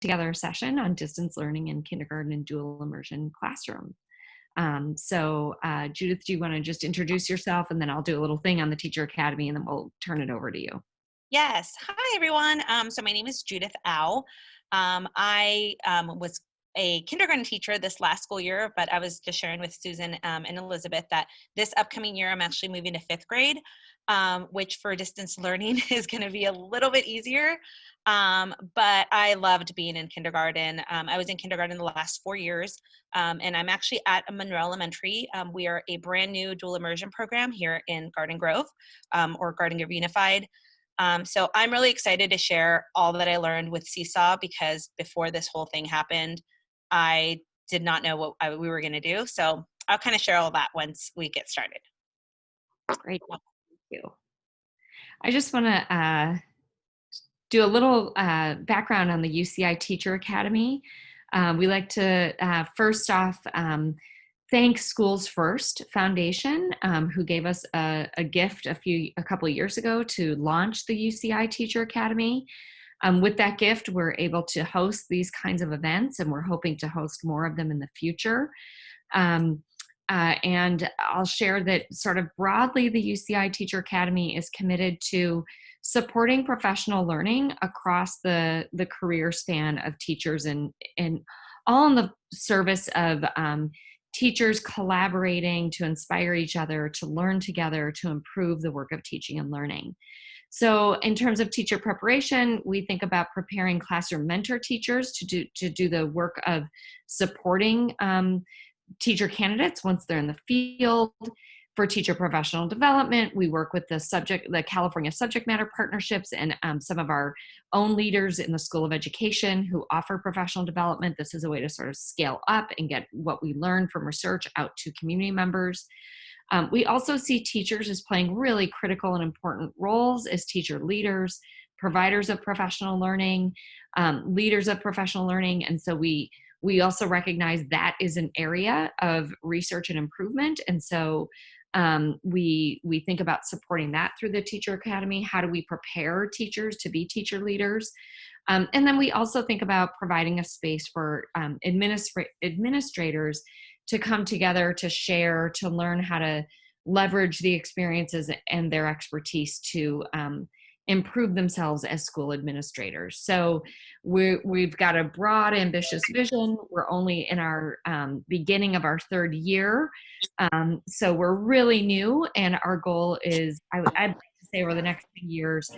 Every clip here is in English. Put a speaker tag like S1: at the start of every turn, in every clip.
S1: together a session on distance learning in kindergarten and dual immersion classroom. Judith, do you want to just introduce yourself, and then I'll do a little thing on the Teacher Academy, and then we'll turn it over to you.
S2: Yes. Hi, everyone. So my name is Judith Au. I was a kindergarten teacher this last school year, but I was just sharing with Susan and Elizabeth that this upcoming year I'm actually moving to 5th grade, which for distance learning is going to be a little bit easier. But I loved being in kindergarten. I was in kindergarten the last 4 years, and I'm actually at Monroe Elementary. We are a brand new dual immersion program here in Garden Grove, or Garden Grove Unified. So I'm really excited to share all that I learned with SeeSaw, because before this whole thing happened, I did not know what we were going to do. So I'll kind of share all that once we get started.
S1: Great. Thank you. I just want to do a little background on the UCI Teacher Academy. We like to first off thank Schools First Foundation, who gave us a gift a couple of years ago to launch the UCI Teacher Academy. With that gift, we're able to host these kinds of events, and we're hoping to host more of them in the future. And I'll share that sort of broadly, the UCI Teacher Academy is committed to supporting professional learning across the career span of teachers, and all in the service of teachers collaborating to inspire each other, to learn together, to improve the work of teaching and learning. So in terms of teacher preparation, we think about preparing classroom mentor teachers to do the work of supporting teacher candidates once they're in the field. For teacher professional development, we work with the California subject matter partnerships, and some of our own leaders in the School of Education who offer professional development. This is a way to sort of scale up and get what we learn from research out to community members. We also see teachers as playing really critical and important roles as teacher leaders, providers of professional learning, leaders of professional learning. And so we also recognize that is an area of research and improvement. And so we think about supporting that through the Teacher Academy. How do we prepare teachers to be teacher leaders? And then we also think about providing a space for administrators to come together, to share, to learn how to leverage the experiences and their expertise to improve themselves as school administrators. So we've got a broad, ambitious vision. We're only in our beginning of our 3rd year. So we're really new, and our goal is, I'd like to say, over the next few years,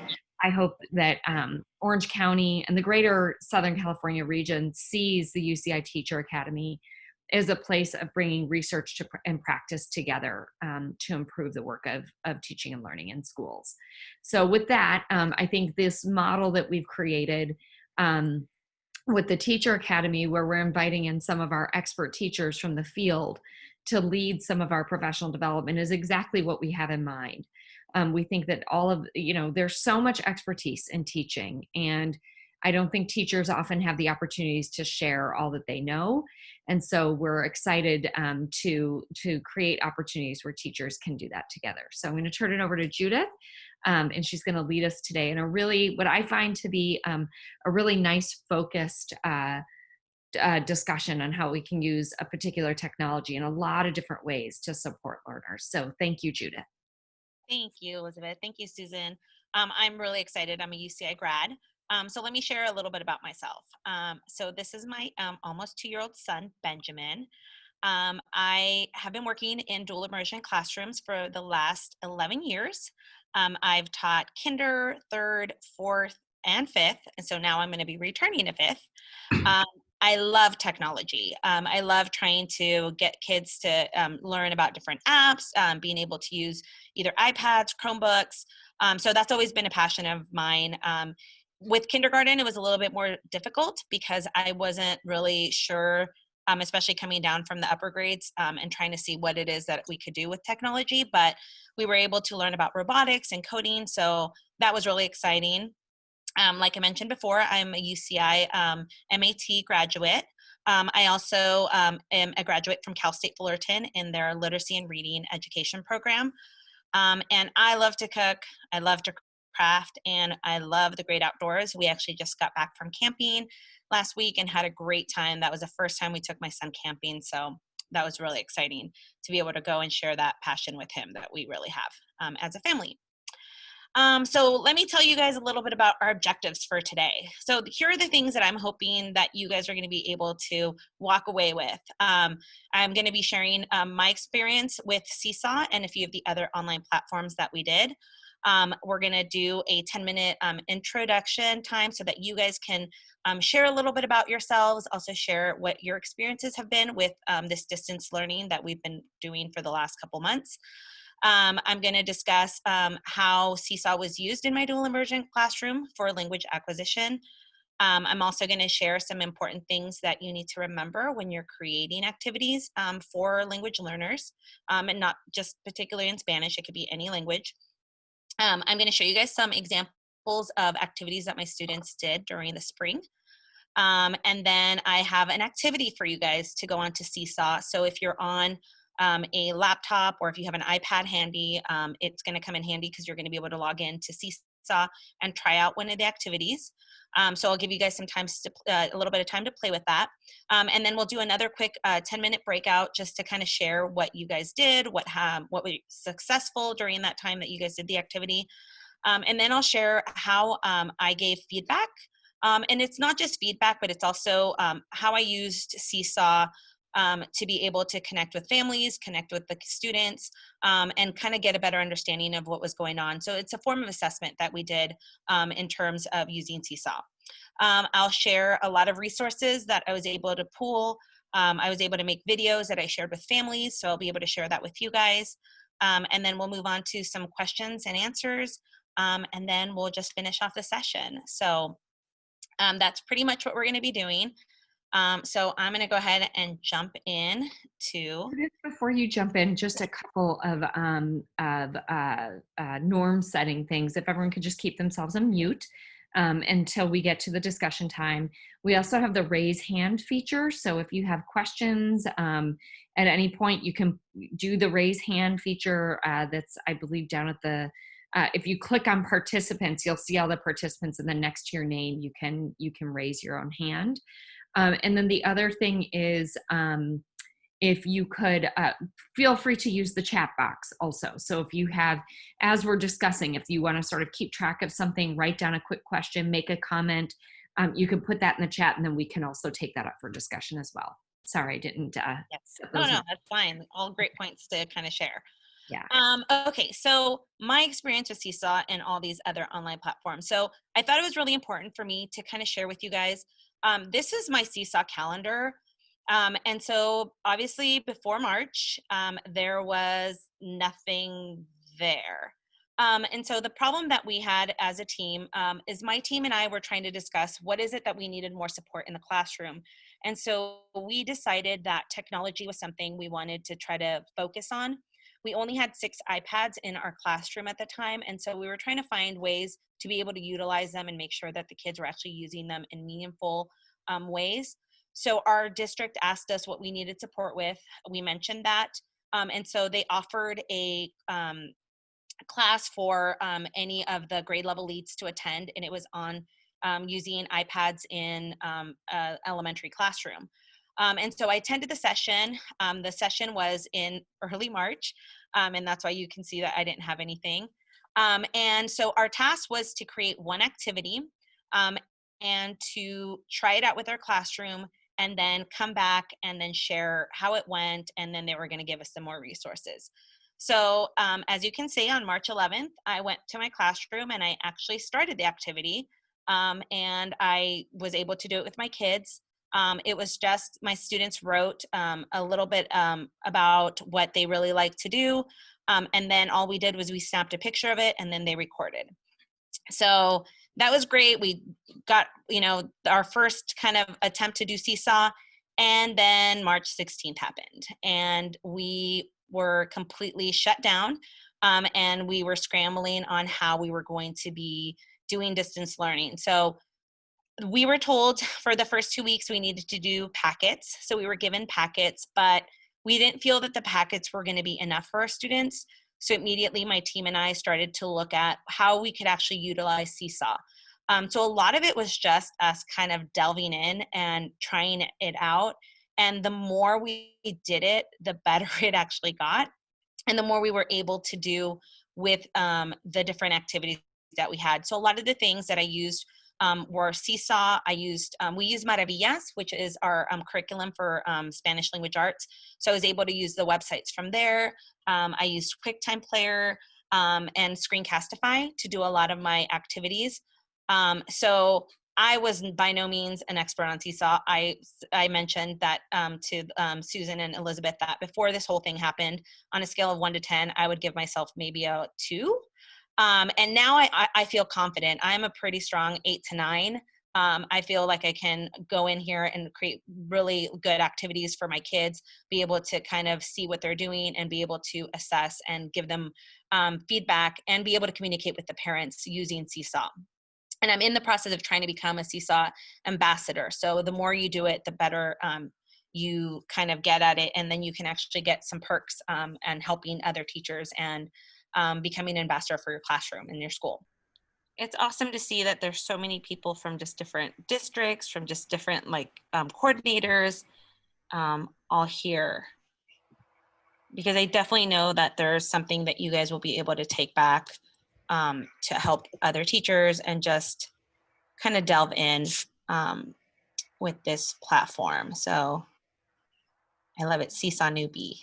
S1: I hope that Orange County and the greater Southern California region sees the UCI Teacher Academy as a place of bringing research and practice together to improve the work of teaching and learning in schools. So with that, I think this model that we've created with the Teacher Academy, where we're inviting in some of our expert teachers from the field to lead some of our professional development, is exactly what we have in mind. We think that there's so much expertise in teaching, and I don't think teachers often have the opportunities to share all that they know. And so we're excited to create opportunities where teachers can do that together. So I'm going to turn it over to Judith, and she's going to lead us today in what I find to be a really nice, focused discussion on how we can use a particular technology in a lot of different ways to support learners. So thank you, Judith.
S2: Thank you, Elizabeth. Thank you, Susan. I'm really excited. I'm a UCI grad. So let me share a little bit about myself. So this is my almost 2-year-old son, Benjamin. I have been working in dual immersion classrooms for the last 11 years. I've taught kinder, 3rd, 4th, and 5th. And so now I'm going to be returning to 5th. I love technology. I love trying to get kids to learn about different apps, being able to use either iPads, Chromebooks. So that's always been a passion of mine. With kindergarten, it was a little bit more difficult because I wasn't really sure, especially coming down from the upper grades and trying to see what it is that we could do with technology. But we were able to learn about robotics and coding, so that was really exciting. Like I mentioned before, I'm a UCI MAT graduate. I also am a graduate from Cal State Fullerton in their literacy and reading education program. And I love to cook. I love to craft, and I love the great outdoors. We actually just got back from camping last week and had a great time. That was the first time we took my son camping, so that was really exciting to be able to go and share that passion with him that we really have as a family. So let me tell you guys a little bit about our objectives for today. So here are the things that I'm hoping that you guys are going to be able to walk away with. I'm going to be sharing my experience with SeeSaw and a few of the other online platforms that we did. We're going to do a 10-minute introduction time so that you guys can share a little bit about yourselves, also share what your experiences have been with this distance learning that we've been doing for the last couple months. I'm going to discuss how SeeSaw was used in my dual immersion classroom for language acquisition. I'm also going to share some important things that you need to remember when you're creating activities for language learners, and not just particularly in Spanish, it could be any language. I'm going to show you guys some examples of activities that my students did during the spring. And then I have an activity for you guys to go on to SeeSaw. So if you're on a laptop or if you have an iPad handy, it's going to come in handy because you're going to be able to log in to SeeSaw and try out one of the activities. So I'll give you guys some time, a little bit of time to play with that. And then we'll do another quick 10-minute breakout just to kind of share what you guys did, what was successful during that time that you guys did the activity. And then I'll share how I gave feedback. And it's not just feedback, but it's also how I used SeeSaw to be able to connect with families, connect with the students, and kind of get a better understanding of what was going on. So it's a form of assessment that we did in terms of using SeeSaw. I'll share a lot of resources that I was able to pool. I was able to make videos that I shared with families, so I'll be able to share that with you guys. And then we'll move on to some questions and answers, and then we'll just finish off the session. So that's pretty much what we're going to be doing. So I'm going to go ahead and jump in to.
S1: Before you jump in, just a couple of norm setting things. If everyone could just keep themselves on mute until we get to the discussion time. We also have the raise hand feature. So if you have questions at any point, you can do the raise hand feature that's, I believe, down at the if you click on participants, you'll see all the participants, and then next to your name, you can raise your own hand. And then the other thing is, if you could feel free to use the chat box also. So if you have, as we're discussing, if you want to sort of keep track of something, write down a quick question, make a comment, you can put that in the chat, and then we can also take that up for discussion as well. Sorry, I didn't.
S2: Yes. No, that's fine. All great points to kind of share.
S1: Yeah.
S2: Okay, so my experience with SeeSaw and all these other online platforms. So I thought it was really important for me to kind of share with you guys. This is my SeeSaw calendar. And so obviously before March, there was nothing there. And so the problem that we had as a team is my team and I were trying to discuss what is it that we needed more support in the classroom. And so we decided that technology was something we wanted to try to focus on. We only had 6 iPads in our classroom at the time, and so we were trying to find ways to be able to utilize them and make sure that the kids were actually using them in meaningful ways. So our district asked us what we needed support with. We mentioned that, and so they offered a class for any of the grade level leads to attend, and it was on using iPads in elementary classroom. And so I attended the session. The session was in early March, and that's why you can see that I didn't have anything. And so our task was to create one activity and to try it out with our classroom, and then come back and then share how it went, and then they were going to give us some more resources. So as you can see, on March 11th, I went to my classroom and I actually started the activity, and I was able to do it with my kids. It was just my students wrote a little bit about what they really like to do, and then all we did was we snapped a picture of it and then they recorded. So that was great. We got, our first kind of attempt to do SeeSaw, and then March 16th happened, and we were completely shut down, and we were scrambling on how we were going to be doing distance learning. So we were told for the first 2 weeks we needed to do packets. So we were given packets, but we didn't feel that the packets were going to be enough for our students. So immediately my team and I started to look at how we could actually utilize SeeSaw. So a lot of it was just us kind of delving in and trying it out. And the more we did it, the better it actually got. And the more we were able to do with the different activities that we had. So a lot of the things that I used were SeeSaw. We used Maravillas, which is our curriculum for Spanish language arts. So I was able to use the websites from there. I used QuickTime Player and Screencastify to do a lot of my activities. So I was by no means an expert on SeeSaw. I mentioned that to Susan and Elizabeth that before this whole thing happened, on a scale of 1 to 10, I would give myself maybe a 2. And now I feel confident. I'm a pretty strong 8 to 9. I feel like I can go in here and create really good activities for my kids, be able to kind of see what they're doing and be able to assess and give them feedback and be able to communicate with the parents using SeeSaw. And I'm in the process of trying to become a SeeSaw ambassador. So the more you do it, the better you kind of get at it. And then you can actually get some perks and helping other teachers and becoming an ambassador for your classroom in your school. It's awesome to see that there's so many people from just different districts, from just different coordinators all here. Because I definitely know that there's something that you guys will be able to take back to help other teachers and just kind of delve in with this platform. So I love it. SeeSaw newbie.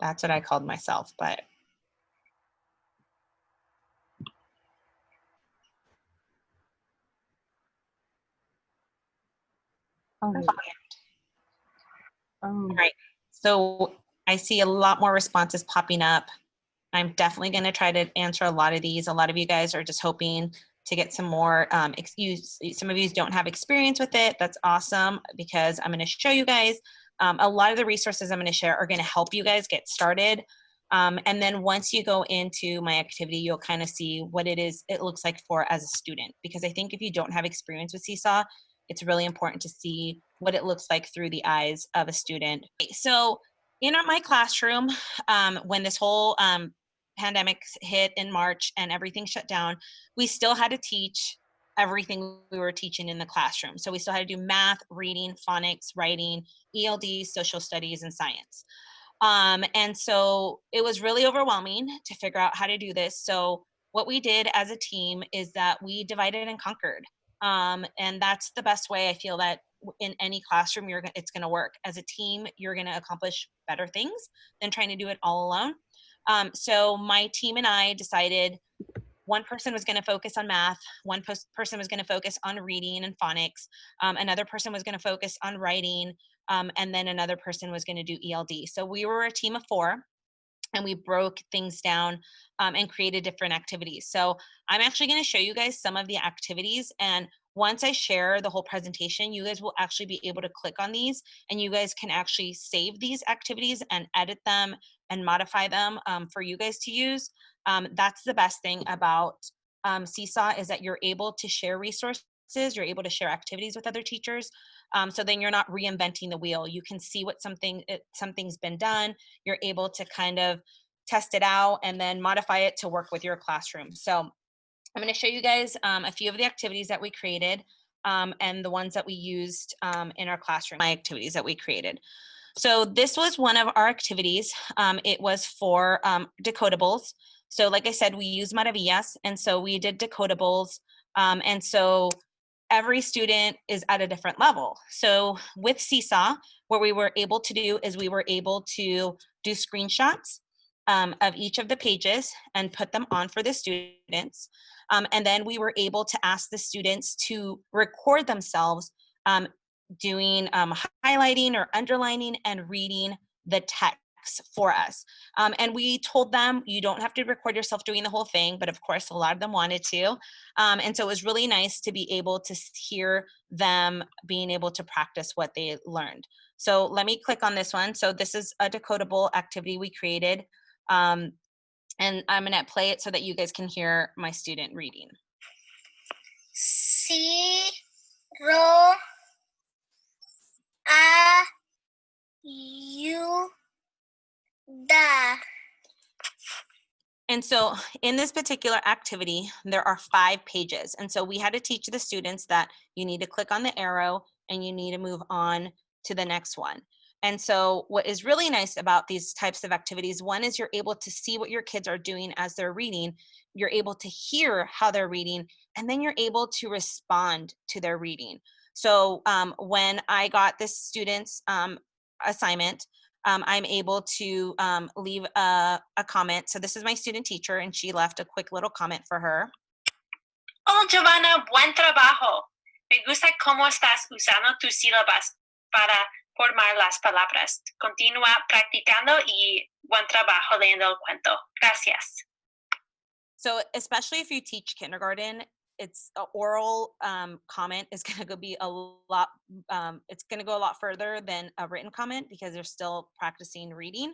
S2: That's what I called myself, but. All right. So I see a lot more responses popping up. I'm definitely going to try to answer a lot of these. A lot of you guys are just hoping to get some more some of you don't have experience with it. That's awesome, because I'm going to show you guys a lot of the resources I'm going to share are going to help you guys get started. And then once you go into my activity, you'll kind of see what it looks like for as a student. Because I think if you don't have experience with SeeSaw, it's really important to see what it looks like through the eyes of a student. So in my classroom, when this whole pandemic hit in March and everything shut down, we still had to teach everything we were teaching in the classroom. So we still had to do math, reading, phonics, writing, ELD, social studies, and science. And so it was really overwhelming to figure out how to do this. So what we did as a team is that we divided and conquered. And that's the best way I feel that in any classroom it's going to work. As a team, you're going to accomplish better things than trying to do it all alone. So my team and I decided one person was going to focus on math, one person was going to focus on reading and phonics, another person was going to focus on writing, and then another person was going to do ELD. So we were a team of 4, and we broke things down and created different activities. So I'm actually going to show you guys some of the activities, and once I share the whole presentation, you guys will actually be able to click on these, and you guys can actually save these activities and edit them and modify them for you guys to use. That's the best thing about SeeSaw, is that you're able to share resources, you're able to share activities with other teachers. So then you're not reinventing the wheel. You can see what something's been done. You're able to kind of test it out and then modify it to work with your classroom. So I'm going to show you guys a few of the activities that we created and the ones that we used in our classroom, my activities that we created. So this was one of our activities. It was for decodables. So like I said, we use Maravillas, and so we did decodables. And so every student is at a different level. So with SeeSaw, what we were able to do is we were able to do screenshots of each of the pages and put them on for the students. And then we were able to ask the students to record themselves doing highlighting or underlining and reading the text for us. And we told them, you don't have to record yourself doing the whole thing, but of course a lot of them wanted to. And so it was really nice to be able to hear them being able to practice what they learned. So let me click on this one. So this is a decodable activity we created. And I'm gonna play it so that you guys can hear my student reading.
S3: Zero, a, u, da.
S2: And so in this particular activity, there are 5 pages. And so we had to teach the students that you need to click on the arrow and you need to move on to the next one. And so what is really nice about these types of activities, one is you're able to see what your kids are doing as they're reading. You're able to hear how they're reading, and then you're able to respond to their reading. So when I got this student's assignment, I'm able to leave a comment. So this is my student teacher, and she left a quick little comment for her.
S4: Oh, Giovanna, buen trabajo. Me gusta cómo estás usando tus sílabas para formar las palabras. Continúa practicando y buen trabajo leyendo el cuento. Gracias.
S2: So especially if you teach kindergarten, it's an oral comment is going to be a lot. It's going to go a lot further than a written comment because they're still practicing reading.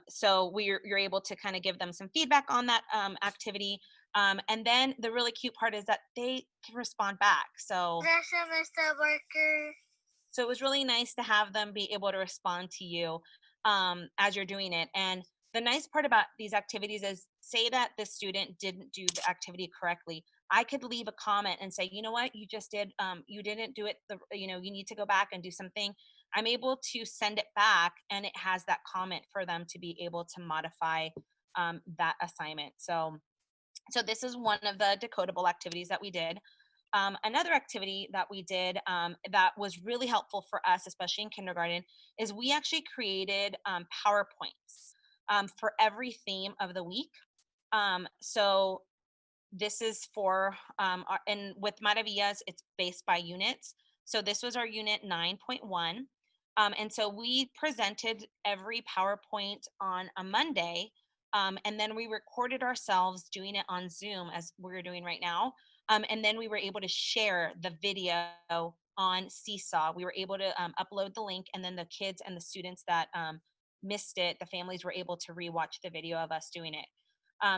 S2: So you're able to kind of give them some feedback on that activity. And then the really cute part is that they can respond back. So
S3: Mr. Worker.
S2: So it was really nice to have them be able to respond to you as you're doing it. And the nice part about these activities is, say that the student didn't do the activity correctly, I could leave a comment and say, you know what, you just did, you didn't do it, you need to go back and do something. I'm able to send it back, and it has that comment for them to be able to modify that assignment. So this is one of the decodable activities that we did. Another activity that we did that was really helpful for us, especially in kindergarten, is we actually created PowerPoints for every theme of the week. So this is for, and with Maravillas, it's based by units. So this was our unit 9.1. And so we presented every PowerPoint on a Monday, and then we recorded ourselves doing it on Zoom as we're doing right now. And then we were able to share the video on SeeSaw. We were able to upload the link, and then the kids and the students that missed it, the families were able to rewatch the video of us doing it.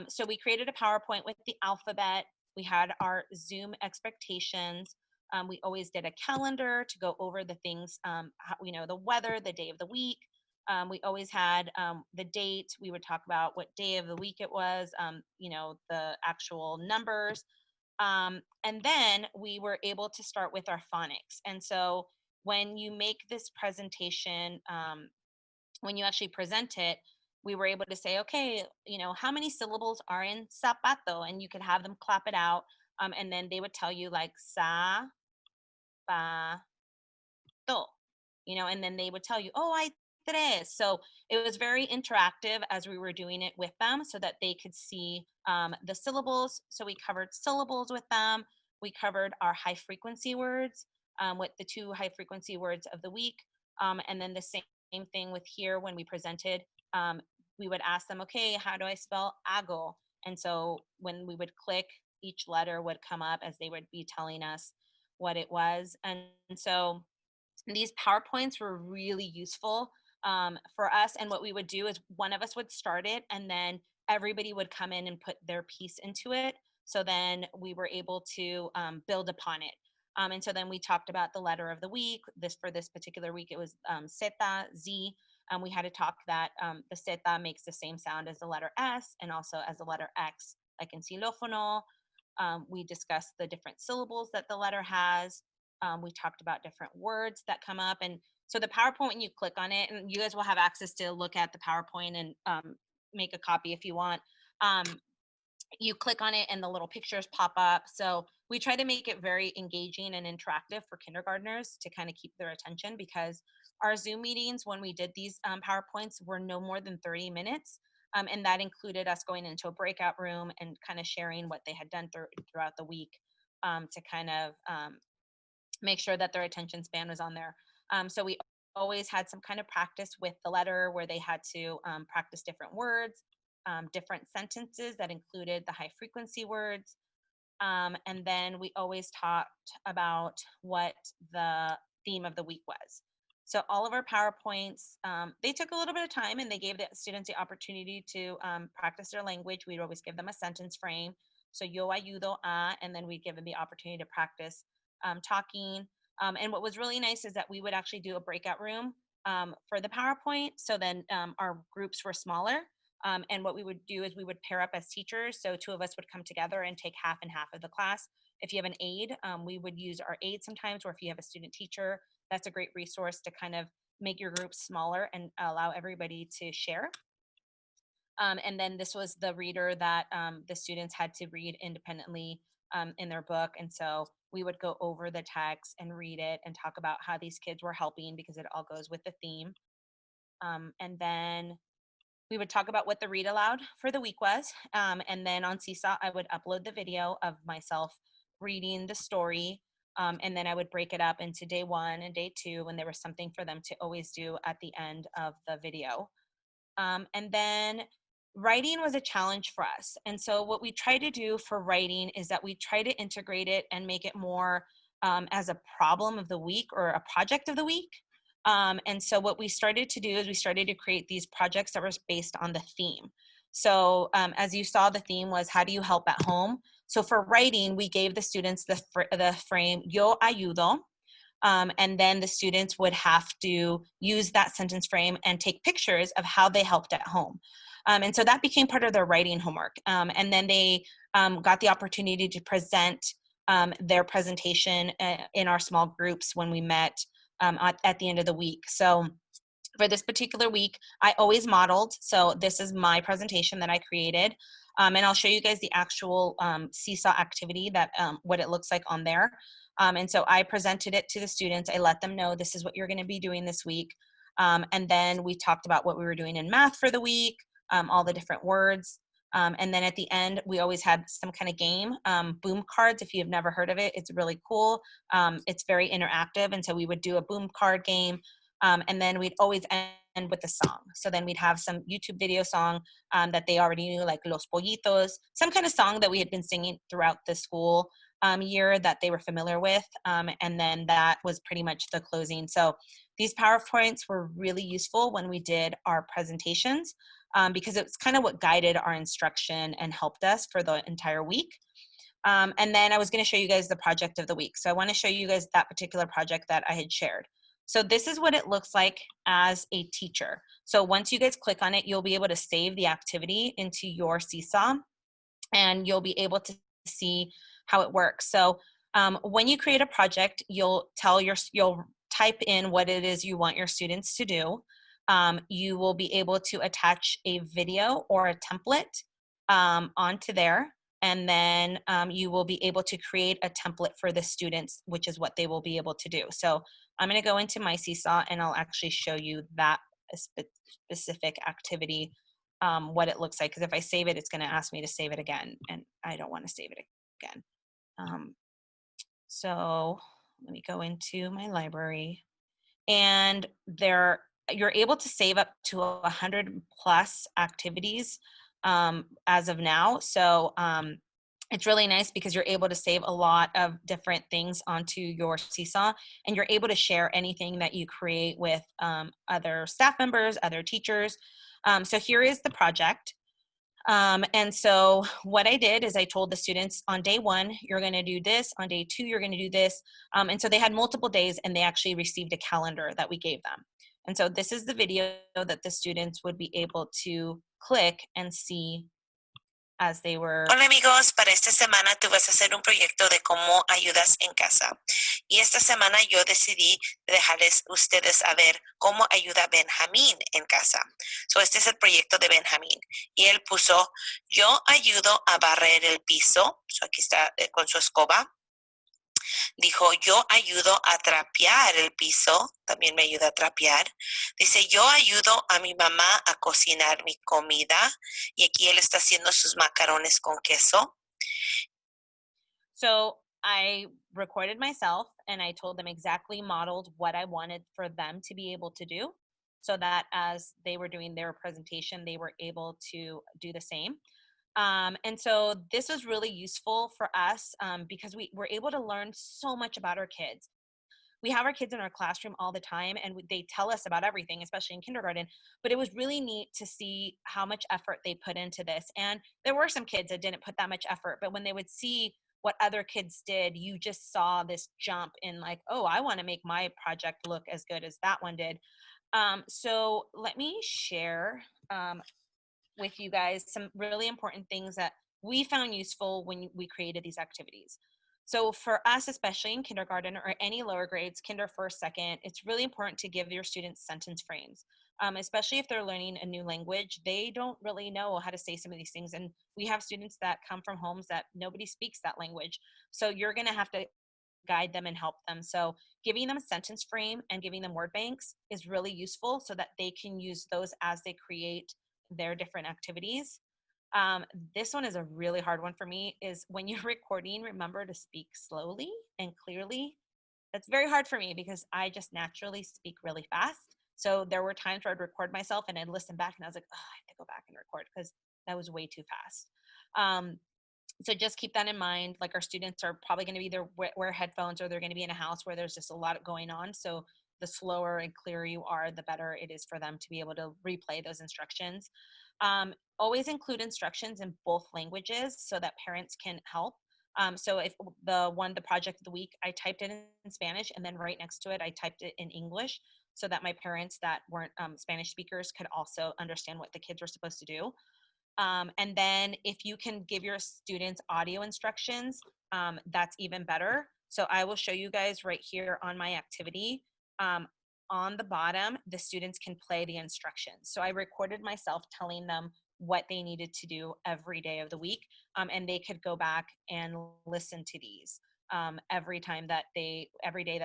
S2: So we created a PowerPoint with the alphabet. We had our Zoom expectations. We always did a calendar to go over the things, the weather, the day of the week. We always had the date. We would talk about what day of the week it was, the actual numbers. And then we were able to start with our phonics. And so when you make this presentation, when you actually present it, we were able to say, okay, how many syllables are in zapato? And you could have them clap it out. And then they would tell you like sa, pa, to, and then they would tell you, oh, hay tres. So it was very interactive as we were doing it with them so that they could see the syllables. So we covered syllables with them. We covered our high frequency words with the 2 high frequency words of the week. And then the same thing with here when we presented, we would ask them, okay, how do I spell ago? And so when we would click, each letter would come up as they would be telling us what it was. And so these PowerPoints were really useful for us. And what we would do is one of us would start it, and then everybody would come in and put their piece into it. So then we were able to build upon it. And so then we talked about the letter of the week. For this particular week, it was Zeta, Z. We had to talk that the Zeta makes the same sound as the letter S and also as the letter X, like in xilófono. We discussed the different syllables that the letter has. We talked about different words that come up. And so the PowerPoint, when you click on it, and you guys will have access to look at the PowerPoint and make a copy if you want. You click on it and the little pictures pop up. So we try to make it very engaging and interactive for kindergartners to kind of keep their attention, because our Zoom meetings, when we did these PowerPoints, were no more than 30 minutes. And that included us going into a breakout room and kind of sharing what they had done throughout the week to kind of make sure that their attention span was on there. So we always had some kind of practice with the letter where they had to practice different words, different sentences that included the high frequency words. And then we always talked about what the theme of the week was. So all of our PowerPoints, they took a little bit of time, and they gave the students the opportunity to practice their language. We'd always give them a sentence frame. So yo ayudo a, and then we'd give them the opportunity to practice talking. And what was really nice is that we would actually do a breakout room for the PowerPoint. So then our groups were smaller. And what we would do is we would pair up as teachers. So 2 of us would come together and take half and half of the class. If you have an aide, we would use our aide sometimes, or if you have a student teacher, that's a great resource to kind of make your group smaller and allow everybody to share. And then this was the reader that the students had to read independently in their book. And so we would go over the text and read it and talk about how these kids were helping, because it all goes with the theme. And then we would talk about what the read aloud for the week was. And then on SeeSaw, I would upload the video of myself reading the story. And then I would break it up into day 1 and day 2, and there was something for them to always do at the end of the video. And then writing was a challenge for us. And so what we try to do for writing is that we try to integrate it and make it more as a problem of the week or a project of the week. And so what we started to do is we started to create these projects that were based on the theme. So as you saw, the theme was, how do you help at home? So for writing, we gave the students the frame, yo ayudo. And then the students would have to use that sentence frame and take pictures of how they helped at home. And so that became part of their writing homework. And then they got the opportunity to present their presentation in our small groups when we met at the end of the week. So for this particular week, I always modeled. So this is my presentation that I created. And I'll show you guys the actual SeeSaw activity, that what it looks like on there. And so I presented it to the students. I let them know this is what you're going to be doing this week. And then we talked about what we were doing in math for the week, all the different words. And then at the end, we always had some kind of game, boom cards. If you've never heard of it, it's really cool. It's very interactive. And so we would do a boom card game. And then we'd always end with a song. So then we'd have some YouTube video song that they already knew, like Los Pollitos, some kind of song that we had been singing throughout the school year that they were familiar with. And then that was pretty much the closing. So these PowerPoints were really useful when we did our presentations because it's kind of what guided our instruction and helped us for the entire week. And then I was going to show you guys the project of the week. So I want to show you guys that particular project that I had shared. So this is what it looks like as a teacher. So once you guys click on it, you'll be able to save the activity into your SeeSaw, and you'll be able to see how it works. So when you create a project, you'll type in what it is you want your students to do. You will be able to attach a video or a template onto there. And then you will be able to create a template for the students, which is what they will be able to do. So I'm going to go into my SeeSaw and I'll actually show you that specific activity, what it looks like. Because if I save it, it's going to ask me to save it again, and I don't want to save it again. So let me go into my library, and you're able to save up to 100 plus activities as of now. So it's really nice because you're able to save a lot of different things onto your SeeSaw, and you're able to share anything that you create with other staff members, other teachers. So here is the project. And so what I did is I told the students on day 1, you're going to do this. On day 2, you're going to do this. And so they had multiple days, and they actually received a calendar that we gave them. And so this is the video that the students would be able to click and see as they were.
S5: Hola amigos, para esta semana tú vas a hacer un proyecto de cómo ayudas en casa. Y esta semana yo decidí dejarles ustedes a ver cómo ayuda Benjamín en casa. So este es el proyecto de Benjamín. Y él puso, yo ayudo a barrer el piso. So aquí está con su escoba. Dijo, yo ayudo a trapear el piso, también me ayuda a trapear. Dice, yo ayudo a mi mamá a cocinar mi comida. Y aquí él está haciendo sus macarrones con queso.
S2: So I recorded myself, and I told them exactly modeled what I wanted for them to be able to do, so that as they were doing their presentation, they were able to do the same. And so this was really useful for us because we were able to learn so much about our kids. We have our kids in our classroom all the time, and they tell us about everything, especially in kindergarten, but it was really neat to see how much effort they put into this. And there were some kids that didn't put that much effort, but when they would see what other kids did, you just saw this jump in like, oh, I want to make my project look as good as that one did. So let me share with you guys some really important things that we found useful when we created these activities. So for us, especially in kindergarten or any lower grades, kinder, first, second, it's really important to give your students sentence frames. Especially if they're learning a new language, they don't really know how to say some of these things. And we have students that come from homes that nobody speaks that language. So you're going to have to guide them and help them. So giving them a sentence frame and giving them word banks is really useful so that they can use those as they create their different activities. This one is a really hard one for me, is when you're recording, remember to speak slowly and clearly. That's very hard for me because I just naturally speak really fast. So there were times where I'd record myself and I'd listen back and I was like, oh, I have to go back and record because that was way too fast. So just keep that in mind. Like, our students are probably going to either wear headphones or they're going to be in a house where there's just a lot going on. So the slower and clearer you are, the better it is for them to be able to replay those instructions. Always include instructions in both languages so that parents can help. So if the project of the week, I typed it in Spanish, and then right next to it, I typed it in English so that my parents that weren't Spanish speakers could also understand what the kids were supposed to do. And then if you can give your students audio instructions, that's even better. So I will show you guys right here on my activity. On the bottom, the students can play the instructions. So I recorded myself telling them what they needed to do every day of the week, and they could go back and listen to these every day that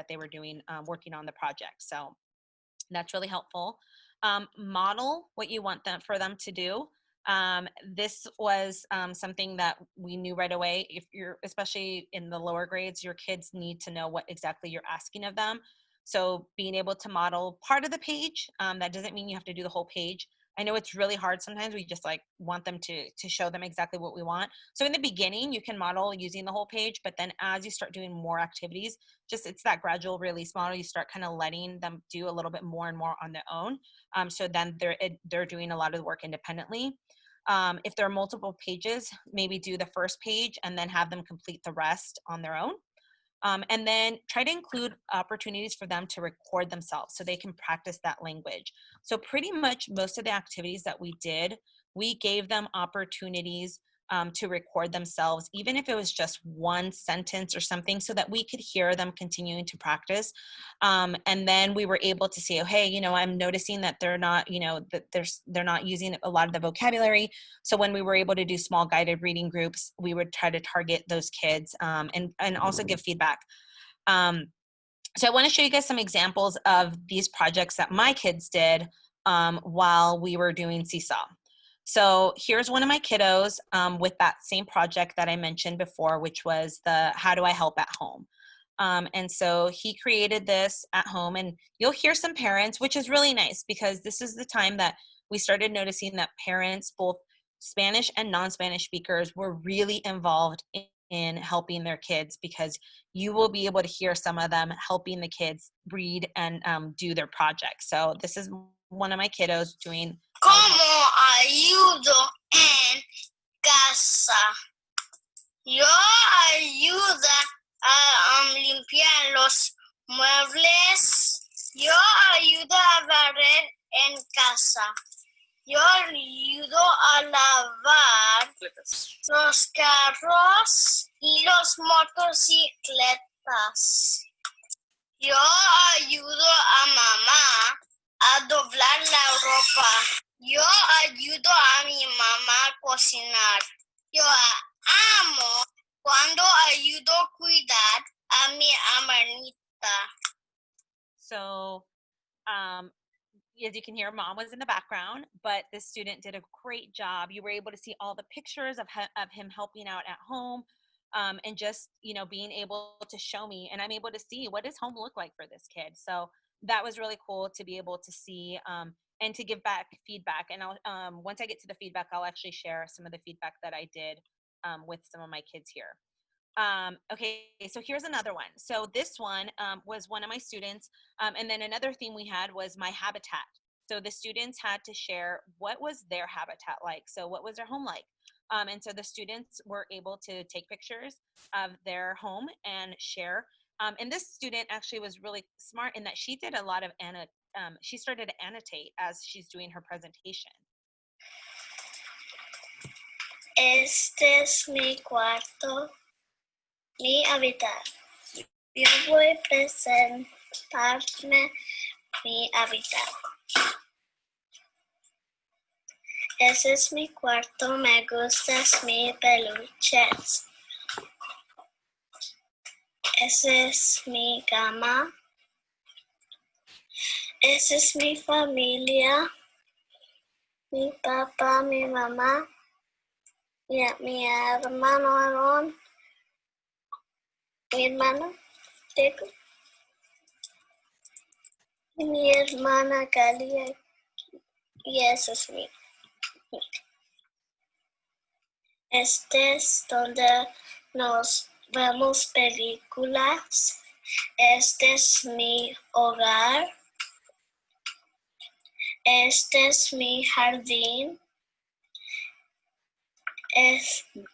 S2: they were doing working on the project. So that's really helpful. Model what you want for them to do. This was something that we knew right away. If you're, especially in the lower grades, your kids need to know what exactly you're asking of them. So being able to model part of the page, that doesn't mean you have to do the whole page. I know it's really hard sometimes. We just like want them to show them exactly what we want. So in the beginning, you can model using the whole page, but then as you start doing more activities, it's that gradual release model. You start kind of letting them do a little bit more and more on their own. So then they're doing a lot of the work independently. If there are multiple pages, maybe do the first page and then have them complete the rest on their own. And then try to include opportunities for them to record themselves so they can practice that language. So pretty much most of the activities that we did, we gave them opportunities to record themselves, even if it was just one sentence or something, so that we could hear them continuing to practice. And then we were able to say, oh, hey, I'm noticing that they're not, that they're not using a lot of the vocabulary. So when we were able to do small guided reading groups, we would try to target those kids and also give feedback. So I want to show you guys some examples of these projects that my kids did while we were doing SeeSaw. So here's one of my kiddos with that same project that I mentioned before, which was the How Do I Help at Home? And so he created this at home, and you'll hear some parents, which is really nice because this is the time that we started noticing that parents, both Spanish and non-Spanish speakers, were really involved in helping their kids, because you will be able to hear some of them helping the kids read and do their projects. So this is one of my kiddos doing.
S3: ¿Cómo ayudo en casa? Yo ayudo a limpiar los muebles. Yo ayudo a barrer en casa. Yo ayudo a lavar los carros y los motocicletas. Yo ayudo a mamá a doblar la ropa. Yo ayudo a mi mamá a cocinar. Yo amo cuando ayudo a cuidar a mi hermanita.
S2: So, as you can hear, mom was in the background, but this student did a great job. You were able to see all the pictures of him helping out at home, and just, being able to show me, and I'm able to see what does home look like for this kid. So that was really cool to be able to see and to give back feedback. And I'll, once I get to the feedback, I'll actually share some of the feedback that I did with some of my kids here. Okay, so here's another one. So this one was one of my students. And then another theme we had was my habitat. So the students had to share what was their habitat like. So what was their home like? And so the students were able to take pictures of their home and share. And this student actually was really smart in that she did a lot of, she started to annotate as she's doing her presentation.
S3: Este es mi cuarto, mi habitar. Yo voy a presentarme mi habitar. Ese es mi cuarto, me gustan mis peluches. Esa es mi cama. Esa es mi familia. Mi papá, mi mamá, mi hermano Aaron, mi hermano Teco, y mi hermana Calia, y eso es mi. Este es donde nos vemos películas. Este es mi hogar. Este es mi jardín.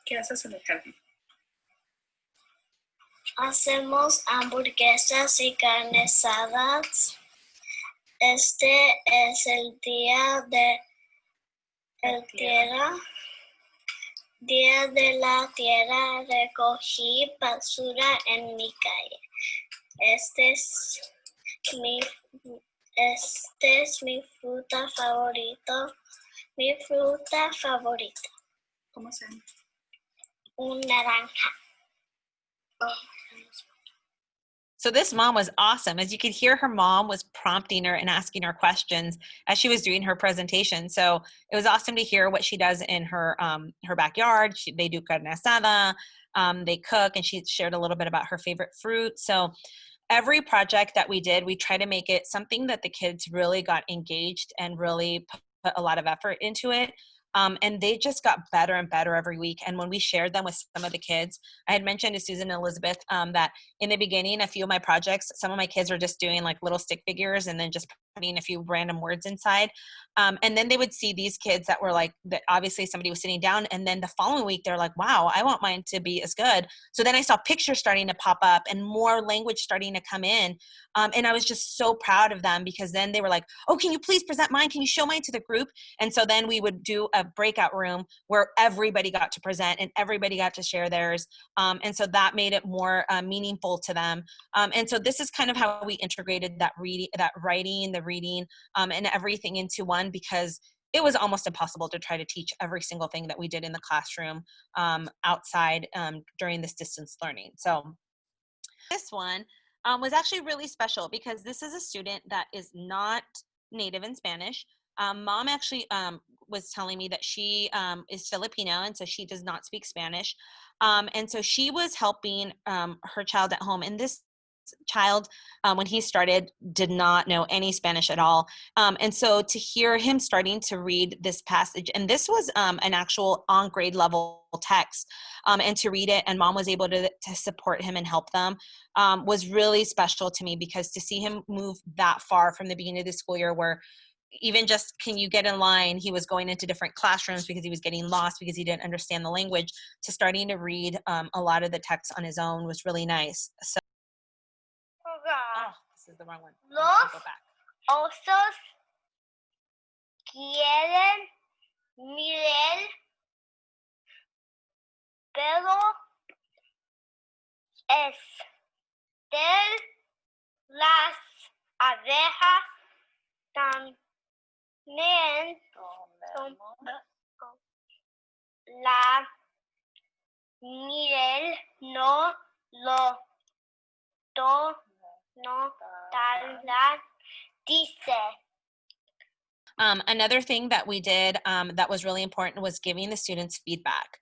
S4: ¿Qué haces en el jardín?
S3: Hacemos hamburguesas y carne asadas. Este es el día de la tierra. Recogí basura en mi calle. Este es mi fruta favorito. Mi fruta favorita.
S4: ¿Cómo se llama?
S3: Un naranja.
S2: So this mom was awesome. As you could hear, her mom was prompting her and asking her questions as she was doing her presentation. So it was awesome to hear what she does in her backyard. They do carne asada, they cook, and she shared a little bit about her favorite fruit. So every project that we did, we try to make it something that the kids really got engaged and really put a lot of effort into it. And they just got better and better every week. And when we shared them with some of the kids, I had mentioned to Susan and Elizabeth that in the beginning, a few of my projects, some of my kids were just doing like little stick figures and then just putting a few random words inside. And then they would see these kids that were like, that obviously somebody was sitting down. And then the following week, they're like, wow, I want mine to be as good. So then I saw pictures starting to pop up and more language starting to come in. And I was just so proud of them because then they were like, oh, can you please present mine? Can you show mine to the group? And so then we would do a breakout room where everybody got to present and everybody got to share theirs. And so that made it more meaningful to them. And so this is kind of how we integrated that writing, the reading, and everything into one, because it was almost impossible to try to teach every single thing that we did in the classroom outside during this distance learning. So this one was actually really special because this is a student that is not native in Spanish. Mom actually was telling me that she is Filipino, and so she does not speak Spanish. And so she was helping her child at home. And this child, when he started, did not know any Spanish at all. And so to hear him starting to read this passage, and this was an actual on grade level text, and to read it, and mom was able to support him and help them, was really special to me, because to see him move that far from the beginning of the school year, where even just, can you get in line, he was going into different classrooms because he was getting lost because he didn't understand the language, to starting to read a lot of the text on his own was really nice. So oh, this is the wrong one. I'll go back.
S3: Osos quieren miel, pero las abejas también la miel no lo tarda, dice.
S2: Another thing that we did that was really important was giving the students feedback.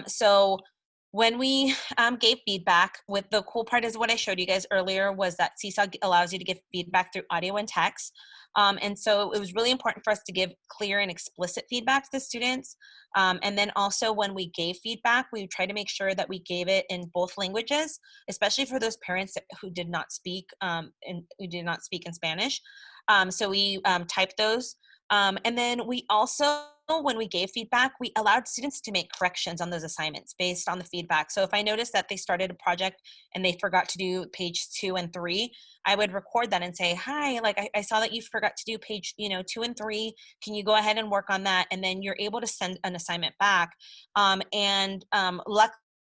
S2: So when we gave feedback, with the cool part is what I showed you guys earlier, was that SeeSaw allows you to give feedback through audio and text. And so it was really important for us to give clear and explicit feedback to the students. And then also when we gave feedback, we tried to make sure that we gave it in both languages, especially for those parents who did not speak in Spanish. So we typed those. And then we also when we gave feedback, we allowed students to make corrections on those assignments based on the feedback. So if I noticed that they started a project and they forgot to do page 2 and 3, I would record that and say, hi, like I saw that you forgot to do page 2 and 3. Can you go ahead and work on that? And then you're able to send an assignment back.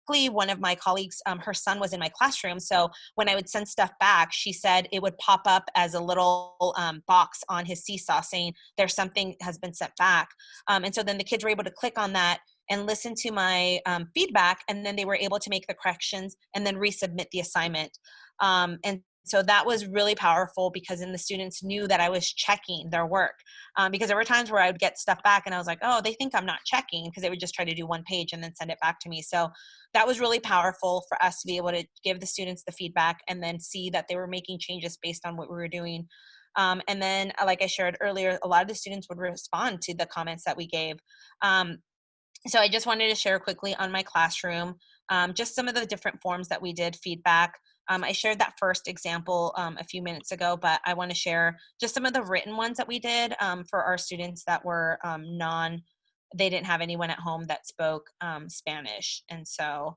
S2: Luckily, one of my colleagues, her son was in my classroom. So when I would send stuff back, she said it would pop up as a little box on his SeeSaw saying there's something has been sent back. And so then the kids were able to click on that and listen to my feedback, and then they were able to make the corrections and then resubmit the assignment. And so that was really powerful because then the students knew that I was checking their work. Because there were times where I would get stuff back and I was like, oh, they think I'm not checking, because they would just try to do one page and then send it back to me. So that was really powerful for us to be able to give the students the feedback and then see that they were making changes based on what we were doing. And then, like I shared earlier, a lot of the students would respond to the comments that we gave. So I just wanted to share quickly on my classroom, just some of the different forms that we did feedback. I shared that first example a few minutes ago, but I want to share just some of the written ones that we did for our students that were they didn't have anyone at home that spoke Spanish. And so,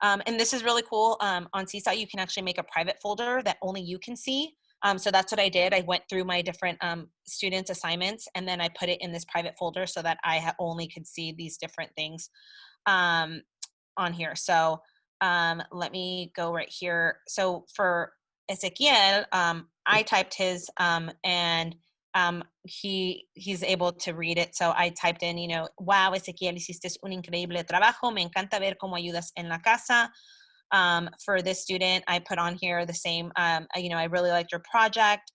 S2: and this is really cool. On SeeSaw, you can actually make a private folder that only you can see. So that's what I did. I went through my different students' assignments, and then I put it in this private folder so that I only could see these different things on here. So let me go right here. So for Ezequiel, I typed his and he's able to read it. So I typed in, wow, Ezequiel, hiciste un increíble trabajo. Me encanta ver cómo ayudas en la casa. For this student, I put on here the same, I really liked your project.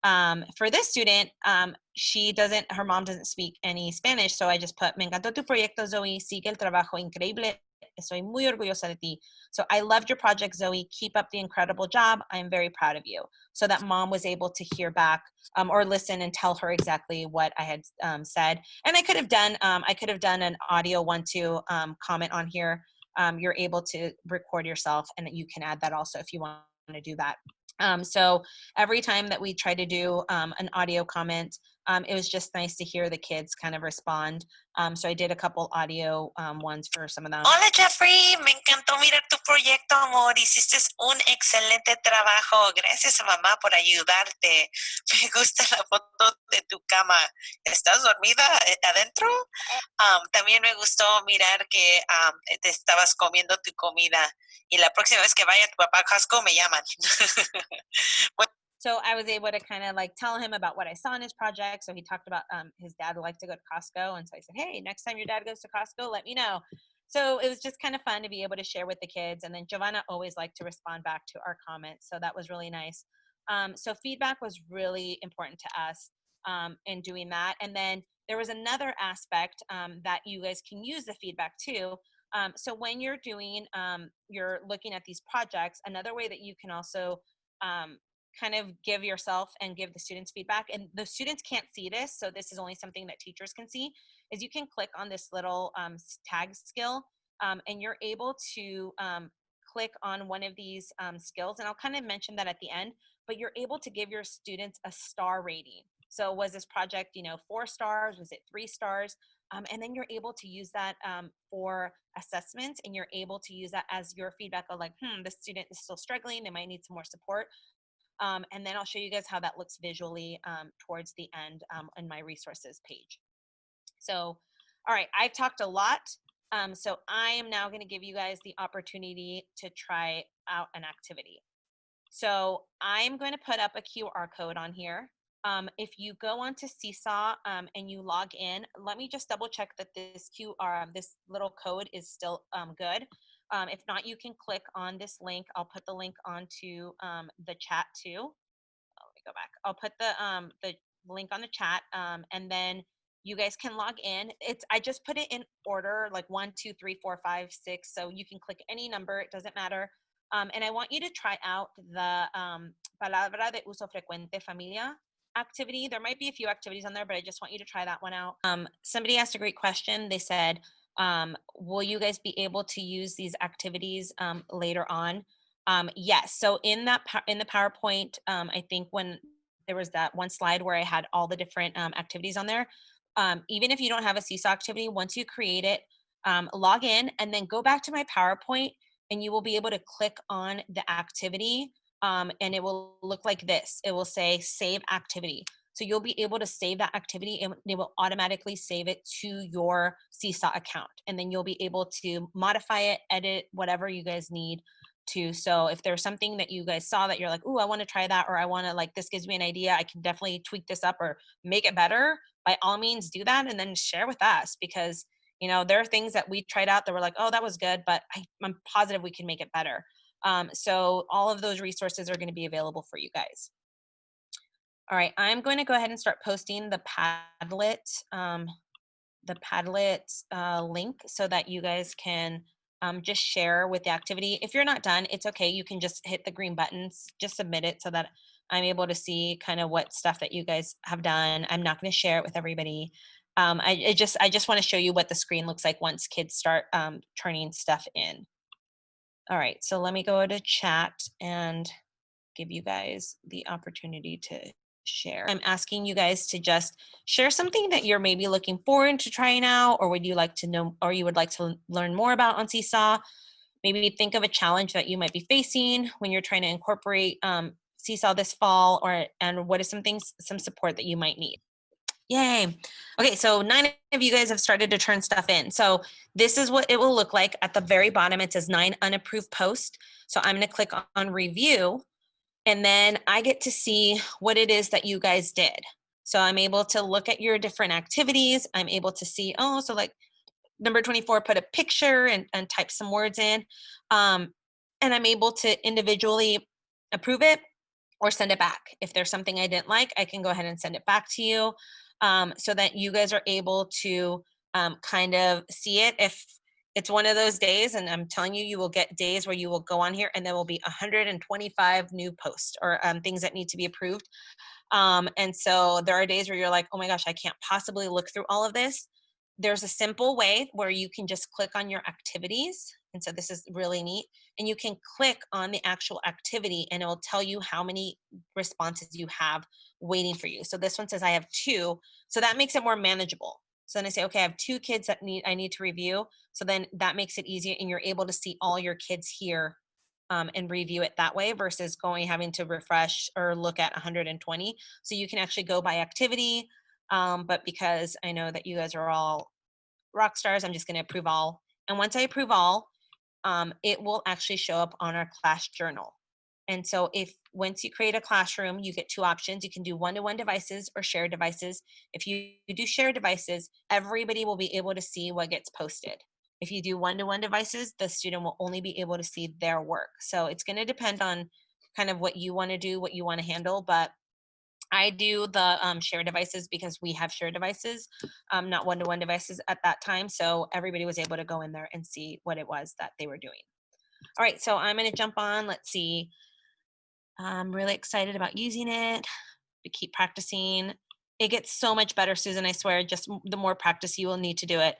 S2: For this student, her mom doesn't speak any Spanish, so I just put, me encantó tu proyecto, Zoe, sigue el trabajo increíble, estoy muy orgullosa de ti. So I loved your project, Zoe, keep up the incredible job, I am very proud of you. So that mom was able to hear back or listen and tell her exactly what I had said. And I could have done an audio 1-2 comment on here. You're able to record yourself, and you can add that also if you want to do that. So every time that we try to do an audio comment, it was just nice to hear the kids kind of respond. So I did a couple audio ones for some of them.
S5: Hola Jeffrey, me encantó mirar tu proyecto, amor. Hiciste un excelente trabajo. Gracias a mamá por ayudarte. Me gusta la foto de tu cama. ¿Estás dormida adentro? También me gustó mirar que te estabas comiendo tu comida. Y la próxima vez que vaya tu papá a Costco me llaman.
S2: So I was able to kind of like tell him about what I saw in his project. So he talked about his dad liked to go to Costco. And so I said, hey, next time your dad goes to Costco, let me know. So it was just kind of fun to be able to share with the kids. And then Giovanna always liked to respond back to our comments. So that was really nice. So feedback was really important to us in doing that. And then there was another aspect that you guys can use the feedback too. So when you're doing, you're looking at these projects, another way that you can also kind of give yourself and give the students feedback, and the students can't see this, so this is only something that teachers can see, is you can click on this little tag skill, and you're able to click on one of these skills, and I'll kind of mention that at the end, but you're able to give your students a star rating. So was this project 4 stars, was it 3 stars? And then you're able to use that for assessments, and you're able to use that as your feedback of like, the student is still struggling, they might need some more support. And then I'll show you guys how that looks visually towards the end in my resources page. So, all right, I've talked a lot. So I am now going to give you guys the opportunity to try out an activity. So I'm going to put up a QR code on here. If you go onto SeeSaw and you log in, let me just double check that this this little code is still good. If not, you can click on this link. I'll put the link onto the chat too. Let me go back. I'll put the link on the chat, and then you guys can log in. I just put it in order, like 1, 2, 3, 4, 5, 6. So you can click any number. It doesn't matter. And I want you to try out the palabra de uso frecuente familia activity. There might be a few activities on there, but I just want you to try that one out. Somebody asked a great question. They said, will you guys be able to use these activities later on? Yes. So in the PowerPoint, I think when there was that one slide where I had all the different activities on there, even if you don't have a SeeSaw activity, once you create it, log in and then go back to my PowerPoint, and you will be able to click on the activity, and it will look like this. It will say save activity. So you'll be able to save that activity, and they will automatically save it to your SeeSaw account. And then you'll be able to modify it, edit, whatever you guys need to. So if there's something that you guys saw that you're like, "Ooh, I want to try that," or "I want to, like, this gives me an idea, I can definitely tweak this up or make it better," by all means do that, and then share with us, because there are things that we tried out that were like, "Oh, that was good, but I'm positive we can make it better." So all of those resources are going to be available for you guys. All right, I'm going to go ahead and start posting the Padlet link so that you guys can just share with the activity. If you're not done, it's okay. You can just hit the green buttons, just submit it so that I'm able to see kind of what stuff that you guys have done. I'm not going to share it with everybody. I just want to show you what the screen looks like once kids start turning stuff in. All right, so let me go to chat and give you guys the opportunity to share. I'm asking you guys to just share something that you're maybe looking forward to trying out, or would you like to know, or you would like to learn more about on SeeSaw. Maybe think of a challenge that you might be facing when you're trying to incorporate SeeSaw this fall, and what is some support that you might need. Yay. Okay, so 9 of you guys have started to turn stuff in. So this is what it will look like. At the very bottom, it says 9 unapproved posts. So I'm going to click on review, and then I get to see what it is that you guys did. So I'm able to look at your different activities. I'm able to see, so like number 24, put a picture and type some words in. And I'm able to individually approve it or send it back. If there's something I didn't like, I can go ahead and send it back to you, so that you guys are able to kind of see it. If it's one of those days, and I'm telling you, you will get days where you will go on here and there will be 125 new posts or things that need to be approved. And so there are days where you're like, "Oh my gosh, I can't possibly look through all of this." There's a simple way where you can just click on your activities. And so this is really neat. And you can click on the actual activity, and it will tell you how many responses you have waiting for you. So this one says I have 2. So that makes it more manageable. So then I say, okay, I have 2 kids that I need to review. So then that makes it easier, and you're able to see all your kids here and review it that way, versus having to refresh or look at 120. So you can actually go by activity. But because I know that you guys are all rock stars, I'm just going to approve all. And once I approve all, it will actually show up on our class journal. And so once you create a classroom, you get 2 options. You can do one-to-one devices or shared devices. If you do shared devices, everybody will be able to see what gets posted. If you do one-to-one devices, the student will only be able to see their work. So it's going to depend on kind of what you want to do, what you want to handle. But I do the shared devices because we have shared devices, not one-to-one devices at that time. So everybody was able to go in there and see what it was that they were doing. All right, so I'm going to jump on. Let's see. I'm really excited about using it. We keep practicing. It gets so much better, Susan, I swear. Just the more practice you will need to do it.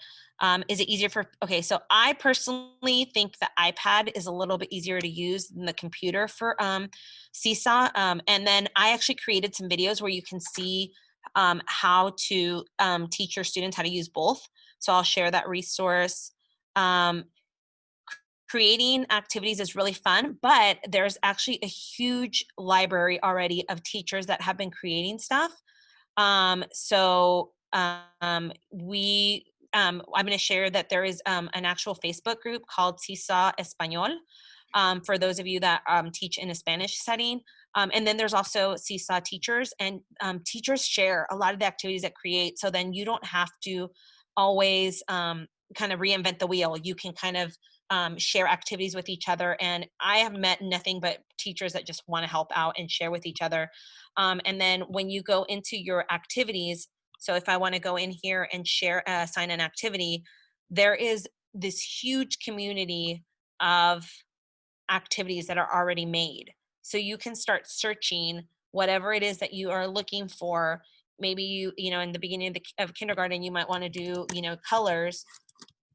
S2: Is it easier okay, so I personally think the iPad is a little bit easier to use than the computer for SeeSaw. And then I actually created some videos where you can see how to teach your students how to use both. So I'll share that resource. Creating activities is really fun, but there's actually a huge library already of teachers that have been creating stuff. I'm going to share that there is an actual Facebook group called SeeSaw Español, for those of you that teach in a Spanish setting. And then there's also SeeSaw teachers, and teachers share a lot of the activities that create. So then you don't have to always kind of reinvent the wheel. You can kind of share activities with each other. And I have met nothing but teachers that just want to help out and share with each other. And then when you go into your activities, so if I want to go in here and assign an activity, there is this huge community of activities that are already made. So you can start searching whatever it is that you are looking for. Maybe you in the beginning of kindergarten, you might want to do, colors.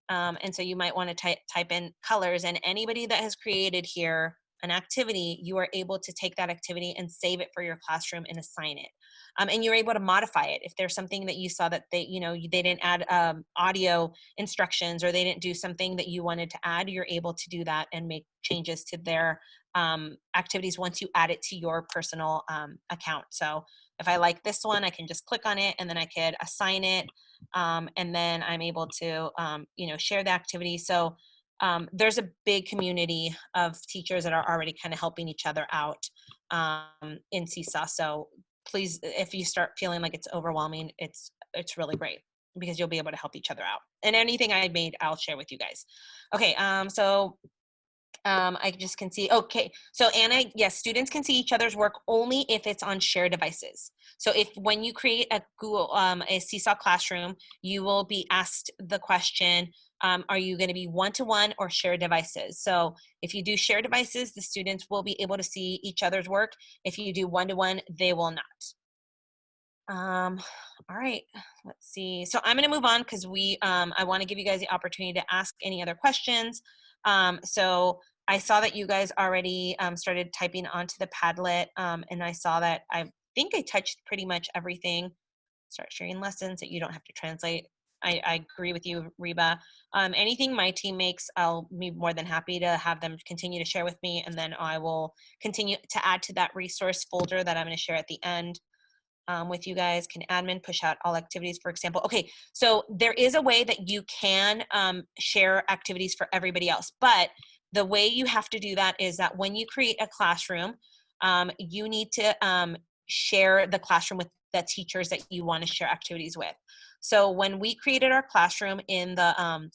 S2: And so you might want to type in colors, and anybody that has created here an activity, you are able to take that activity and save it for your classroom and assign it. And you're able to modify it. If there's something that you saw that they didn't add audio instructions, or they didn't do something that you wanted to add, you're able to do that and make changes to their activities once you add it to your personal account. So if I like this one, I can just click on it and then I could assign it. And then I'm able to, share the activity. So there's a big community of teachers that are already kind of helping each other out in SeeSaw. So please, if you start feeling like it's overwhelming, it's really great, because you'll be able to help each other out. And anything I made, I'll share with you guys. Okay, I just can see, okay, so Anna, yes, students can see each other's work only if it's on shared devices. So when you create a a SeeSaw classroom, you will be asked the question, are you going to be one-to-one or shared devices? So if you do shared devices, the students will be able to see each other's work. If you do one-to-one, they will not. All right, let's see. So I'm going to move on because I want to give you guys the opportunity to ask any other questions. So I saw that you guys already started typing onto the Padlet, and I saw that I think I touched pretty much everything. Start sharing lessons that you don't have to translate. I agree with you, Reba. Anything my team makes, I'll be more than happy to have them continue to share with me, and then I will continue to add to that resource folder that I'm going to share at the end. With you guys. Can admin push out all activities, for example? Okay, so there is a way that you can share activities for everybody else, but the way you have to do that is that when you create a classroom, you need to share the classroom with the teachers that you want to share activities with. So when we created our classroom in the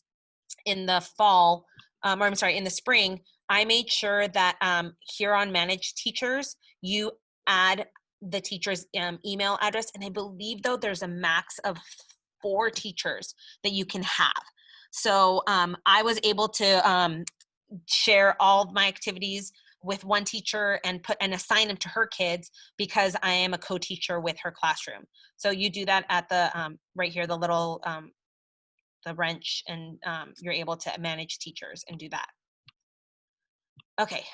S2: fall, in the spring, I made sure that here on Manage Teachers, you add the teacher's email address, and I believe though there's a max of 4 teachers that you can have. So I was able to share all of my activities with one teacher and assign them to her kids, because I am a co-teacher with her classroom. So you do that at the right here, the little the wrench, and you're able to manage teachers and do that. Okay.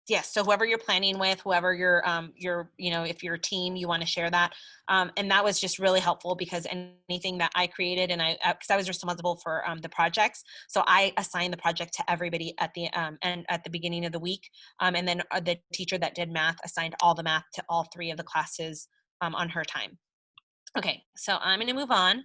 S2: Yes, so whoever you're planning with, whoever you're, if you're a team, you want to share that. And that was just really helpful, because anything that I created, and because I was responsible for the projects, so I assigned the project to everybody at the and at the beginning of the week. And then the teacher that did math assigned all the math to all 3 of the classes on her time. Okay, so I'm going to move on.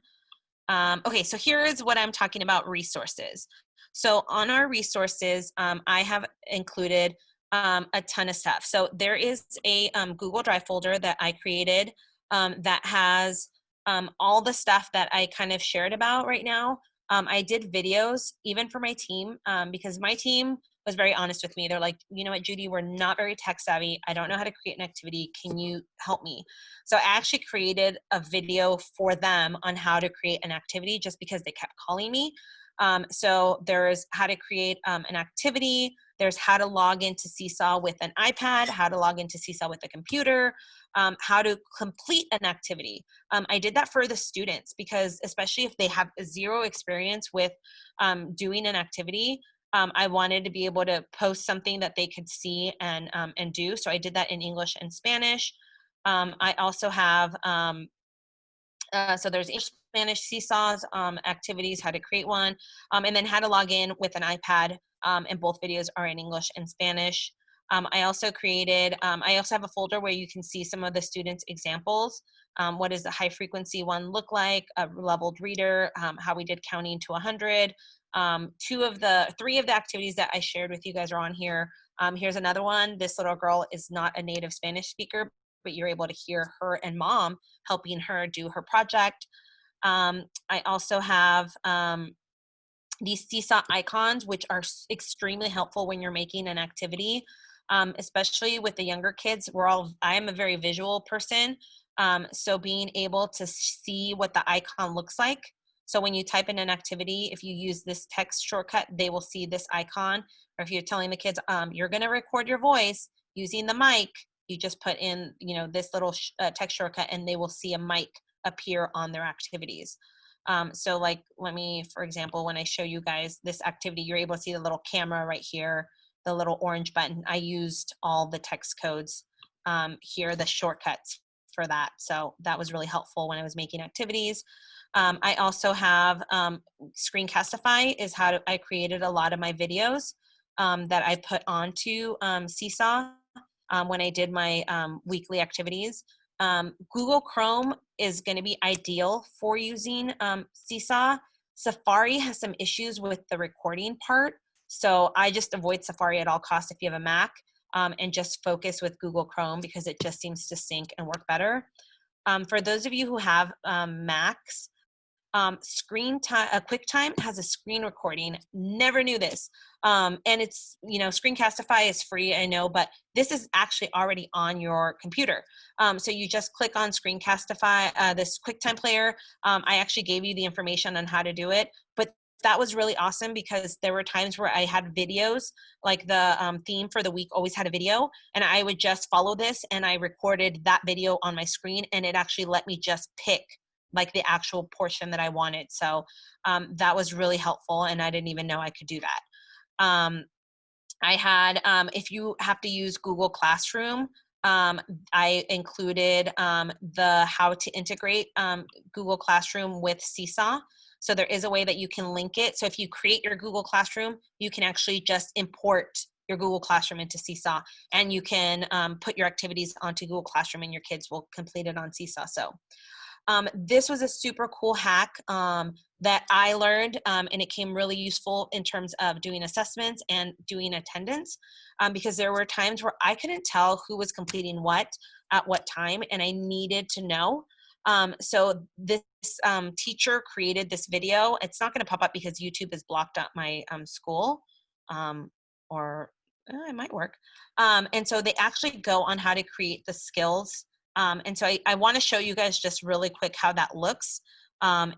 S2: Okay, so here is what I'm talking about, resources. So on our resources, I have included a ton of stuff. So there is a Google Drive folder that I created that has all the stuff that I kind of shared about right now. I did videos even for my team, because my team was very honest with me. They're like, you know what, Judy, we're not very tech savvy. I don't know how to create an activity. Can you help me? So I actually created a video for them on how to create an activity, just because they kept calling me. So there's how to create an activity. There's how to log into SeeSaw with an iPad, how to log into SeeSaw with a computer, how to complete an activity. I did that for the students, because especially if they have 0 experience with doing an activity, I wanted to be able to post something that they could see and do. So I did that in English and Spanish. I also have, so there's English, Spanish, SeeSaw's activities, how to create one, and then how to log in with an iPad, and both videos are in English and Spanish. I also created, I also have a folder where you can see some of the students' examples. What does the high frequency one look like? A leveled reader, how we did counting to 100. 3 of the activities that I shared with you guys are on here. Here's another one. This little girl is not a native Spanish speaker, but you're able to hear her and mom helping her do her project. I also have these SeeSaw icons, which are extremely helpful when you're making an activity, especially with the younger kids. I am a very visual person, so being able to see what the icon looks like. So when you type in an activity, if you use this text shortcut, they will see this icon. Or if you're telling the kids, you're going to record your voice using the mic, you just put in, this little text shortcut, and they will see a mic appear on their activities. So like, let me, for example, when I show you guys this activity, you're able to see the little camera right here, the little orange button. I used all the text codes here, the shortcuts for that. So that was really helpful when I was making activities. I also have Screencastify is how I created a lot of my videos that I put onto SeeSaw when I did my weekly activities. Google Chrome is going to be ideal for using SeeSaw. Safari has some issues with the recording part, so I just avoid Safari at all costs if you have a Mac, and just focus with Google Chrome because it just seems to sync and work better. For those of you who have Macs, QuickTime has a screen recording. Never knew this. And it's, Screencastify is free, I know, but this is actually already on your computer. So you just click on Screencastify, this QuickTime player. I actually gave you the information on how to do it, but that was really awesome because there were times where I had videos, like the theme for the week always had a video, and I would just follow this and I recorded that video on my screen, and it actually let me just pick like the actual portion that I wanted. So that was really helpful, and I didn't even know I could do that. I had, if you have to use Google Classroom, I included the how to integrate Google Classroom with SeeSaw. So there is a way that you can link it. So if you create your Google Classroom, you can actually just import your Google Classroom into SeeSaw, and you can put your activities onto Google Classroom and your kids will complete it on SeeSaw. So this was a super cool hack that I learned, and it came really useful in terms of doing assessments and doing attendance, because there were times where I couldn't tell who was completing what at what time, and I needed to know. So this teacher created this video. It's not going to pop up because YouTube has blocked up my school, or it might work. And so they actually go on how to create the skills. And so I want to show you guys just really quick how that looks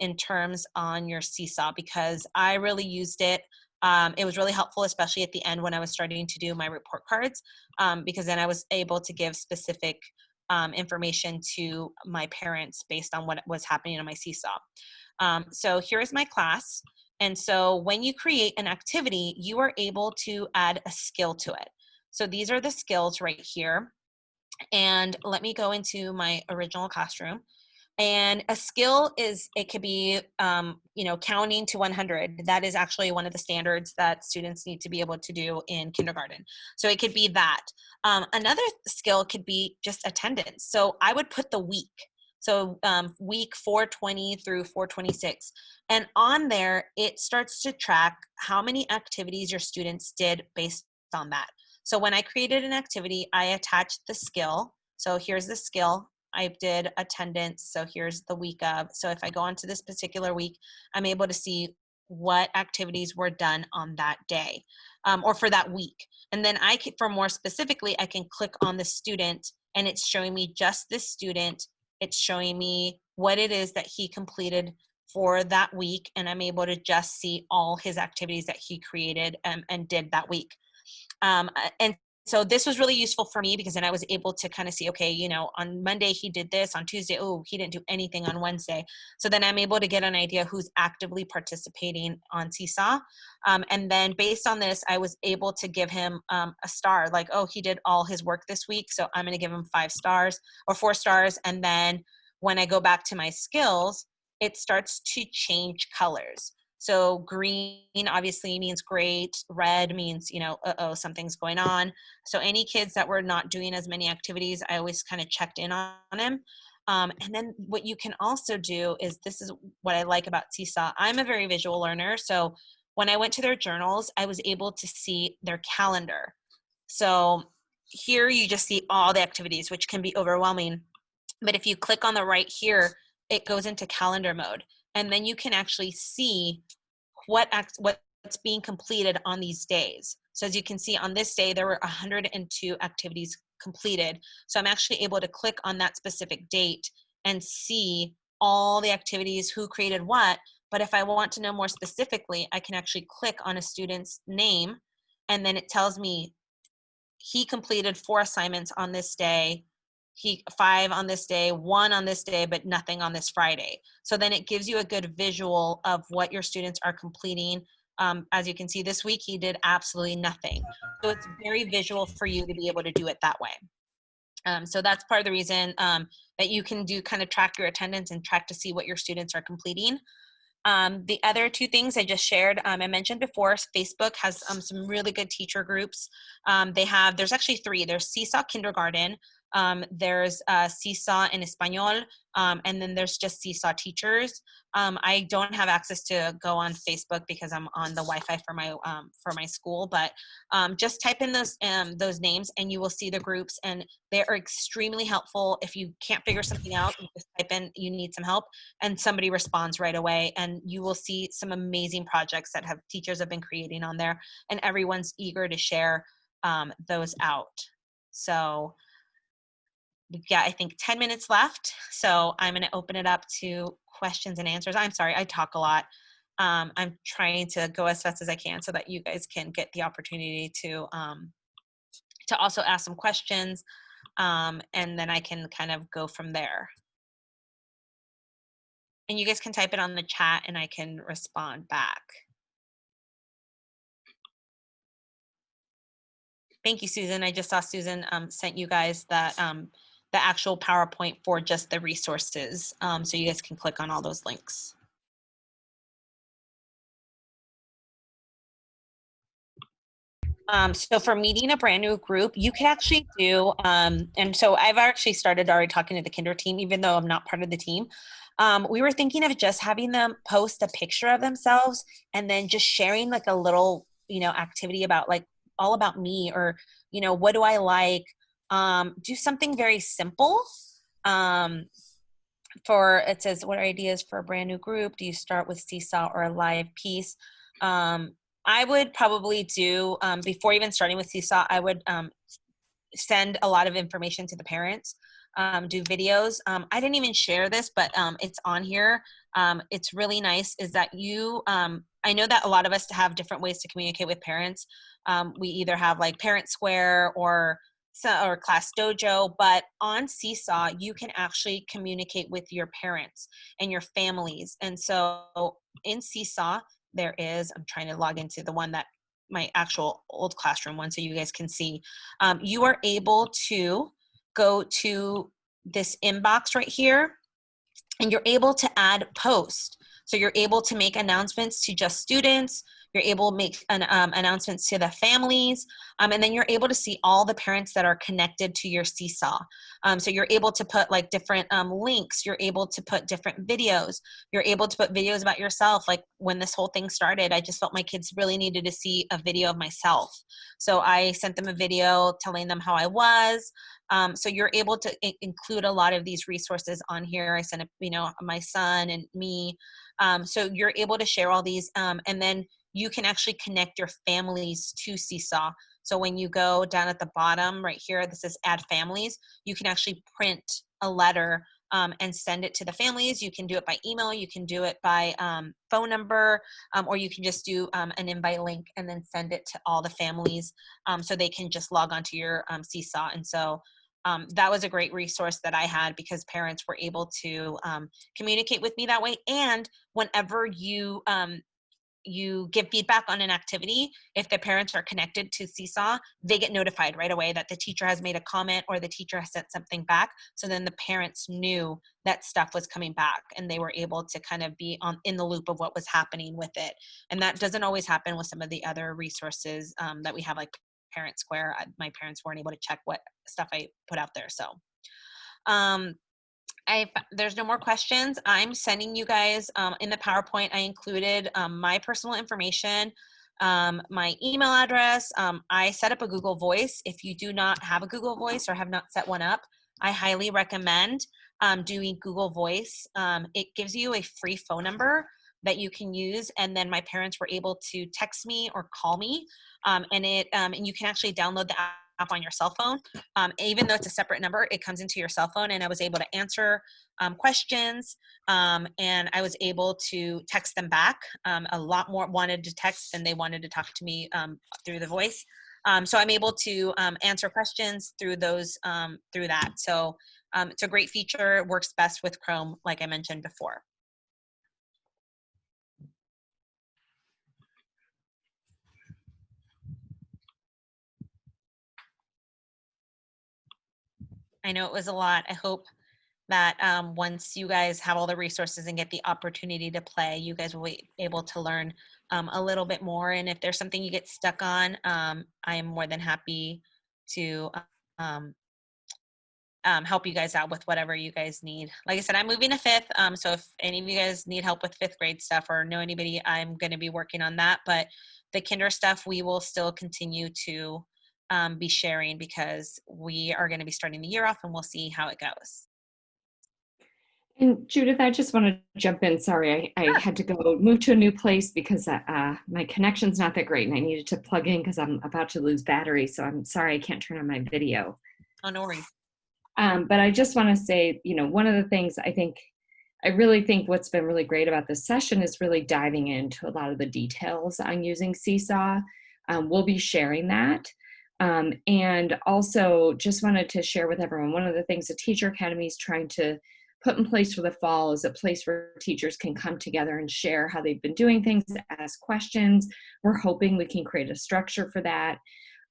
S2: in terms on your SeeSaw, because I really used it. It was really helpful, especially at the end when I was starting to do my report cards, because then I was able to give specific information to my parents based on what was happening on my SeeSaw. So here's my class. And so when you create an activity, you are able to add a skill to it. So these are the skills right here. And let me go into my original classroom. And a skill is, it could be, counting to 100. That is actually one of the standards that students need to be able to do in kindergarten. So it could be that. Another skill could be just attendance. So I would put the week. So week 420 through 426. And on there, it starts to track how many activities your students did based on that. So when I created an activity, I attached the skill. So here's the skill. I did attendance. So here's the week of. So if I go on to this particular week, I'm able to see what activities were done on that day, or for that week. And then I can, for more specifically, I can click on the student and it's showing me just this student. It's showing me what it is that he completed for that week. And I'm able to just see all his activities that he created and did that week. And so this was really useful for me because then I was able to kind of see, okay, on Monday he did this, on Tuesday, oh, he didn't do anything on Wednesday. So then I'm able to get an idea who's actively participating on SeeSaw. And then based on this, I was able to give him a star, like, oh, he did all his work this week. So I'm going to give him 5 stars or 4 stars. And then when I go back to my skills, it starts to change colors. So green obviously means great. Red means, uh-oh, something's going on. So any kids that were not doing as many activities, I always kind of checked in on them. And then what you can also do is, this is what I like about SeeSaw. I'm a very visual learner. So when I went to their journals, I was able to see their calendar. So here you just see all the activities, which can be overwhelming. But if you click on the right here, it goes into calendar mode. And then you can actually see what's being completed on these days. So as you can see on this day, there were 102 activities completed. So I'm actually able to click on that specific date and see all the activities, who created what. But if I want to know more specifically, I can actually click on a student's name, and then it tells me he completed 4 assignments on this day. 5 on this day, 1 on this day, but nothing on this Friday. So then it gives you a good visual of what your students are completing. As you can see this week, he did absolutely nothing. So it's very visual for you to be able to do it that way. So that's part of the reason that you can do kind of track your attendance and track to see what your students are completing. The other 2 things I just shared, I mentioned before, Facebook has some really good teacher groups. There's actually 3. There's SeeSaw Kindergarten, there's SeeSaw in Espanol, and then there's just SeeSaw Teachers. I don't have access to go on Facebook because I'm on the Wi-Fi for my school, but just type in those names and you will see the groups, and they are extremely helpful. If you can't figure something out, you just type in you need some help, and somebody responds right away, and you will see some amazing projects that teachers have been creating on there, and everyone's eager to share those out. So we've got, I think, 10 minutes left. So I'm going to open it up to questions and answers. I'm sorry, I talk a lot. I'm trying to go as fast as I can so that you guys can get the opportunity to also ask some questions, and then I can kind of go from there. And you guys can type it on the chat and I can respond back. Thank you, Susan. I just saw Susan sent you guys that the actual PowerPoint for just the resources, so you guys can click on all those links. So for meeting a brand new group, you can actually do, and so I've actually started already talking to the kinder team, even though I'm not part of the team. We were thinking of just having them post a picture of themselves and then just sharing like a little, activity about like all about me, or, what do I like? Do something very simple. It says, what are ideas for a brand new group? Do you start with SeeSaw or a live piece? I would probably do, before even starting with SeeSaw, I would send a lot of information to the parents, do videos. I didn't even share this, but it's on here. It's really nice is that I know that a lot of us have different ways to communicate with parents. We either have like Parent Square or Class Dojo, but on SeeSaw, you can actually communicate with your parents and your families. And so in SeeSaw, I'm trying to log into the one that my actual old classroom one so you guys can see. You are able to go to this inbox right here, and you're able to add posts. So you're able to make announcements to just students. You're able to make announcements to the families. And then you're able to see all the parents that are connected to your SeeSaw. So you're able to put like different links. You're able to put different videos. You're able to put videos about yourself. Like when this whole thing started, I just felt my kids really needed to see a video of myself. So I sent them a video telling them how I was. So you're able to include a lot of these resources on here. I sent my son and me. So you're able to share all these, and then you can actually connect your families to SeeSaw. So when you go down at the bottom right here, this is add families, you can actually print a letter and send it to the families. You can do it by email, you can do it by phone number, or you can just do an invite link and then send it to all the families so they can just log onto your SeeSaw. And so that was a great resource that I had because parents were able to communicate with me that way. And whenever you give feedback on an activity, if the parents are connected to SeeSaw, they get notified right away that the teacher has made a comment or the teacher has sent something back. So then the parents knew that stuff was coming back and they were able to kind of be in the loop of what was happening with it. And that doesn't always happen with some of the other resources that we have, like Parent Square. My parents weren't able to check what stuff I put out there. So there's no more questions. I'm sending you guys in the PowerPoint, I included my personal information, my email address. I set up a Google Voice. If you do not have a Google Voice or have not set one up, I highly recommend doing Google Voice. It gives you a free phone number that you can use, and then my parents were able to text me or call me, and you can actually download the app on your cell phone. Even though it's a separate number, it comes into your cell phone, and I was able to answer questions, and I was able to text them back. A lot more wanted to text than they wanted to talk to me through the voice. So I'm able to answer questions through those, through that. So it's a great feature. It works best with Chrome, like I mentioned before. I know it was a lot. I hope that once you guys have all the resources and get the opportunity to play, you guys will be able to learn a little bit more. And if there's something you get stuck on, I am more than happy to um, help you guys out with whatever you guys need. Like I said, I'm moving to fifth. So if any of you guys need help with fifth grade stuff or know anybody, I'm going to be working on that. But the kinder stuff, we will still continue to be sharing because we are going to be starting the year off and we'll see how it goes.
S1: And Judith, I just want to jump in. Sorry, I had to go move to a new place because my connection's not that great and I needed to plug in because I'm about to lose battery. So I'm sorry I can't turn on my video.
S2: Oh, no worries.
S1: But I just want to say, one of the things I really think what's been really great about this session is really diving into a lot of the details on using SeeSaw. We'll be sharing that. And also just wanted to share with everyone, one of the things the Teacher Academy is trying to put in place for the fall is a place where teachers can come together and share how they've been doing things, ask questions. We're hoping we can create a structure for that.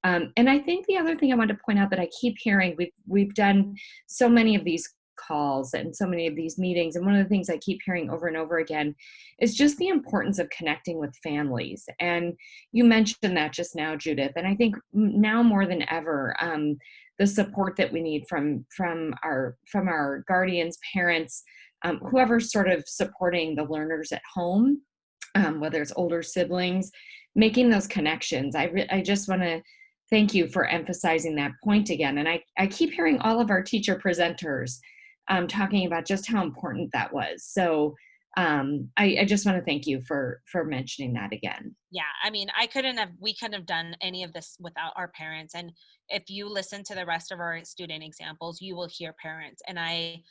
S1: And I think the other thing I want to point out that I keep hearing, we've done so many of these calls and so many of these meetings, and one of the things I keep hearing over and over again is just the importance of connecting with families. And you mentioned that just now, Judith, and I think now more than ever, the support that we need from our guardians, parents, whoever's sort of supporting the learners at home, whether it's older siblings, making those connections. I just want to thank you for emphasizing that point again. And I keep hearing all of our teacher presenters talking about just how important that was. So I just want to thank you for mentioning that again.
S2: Yeah, I mean, we couldn't have done any of this without our parents. And if you listen to the rest of our student examples, you will hear parents. And I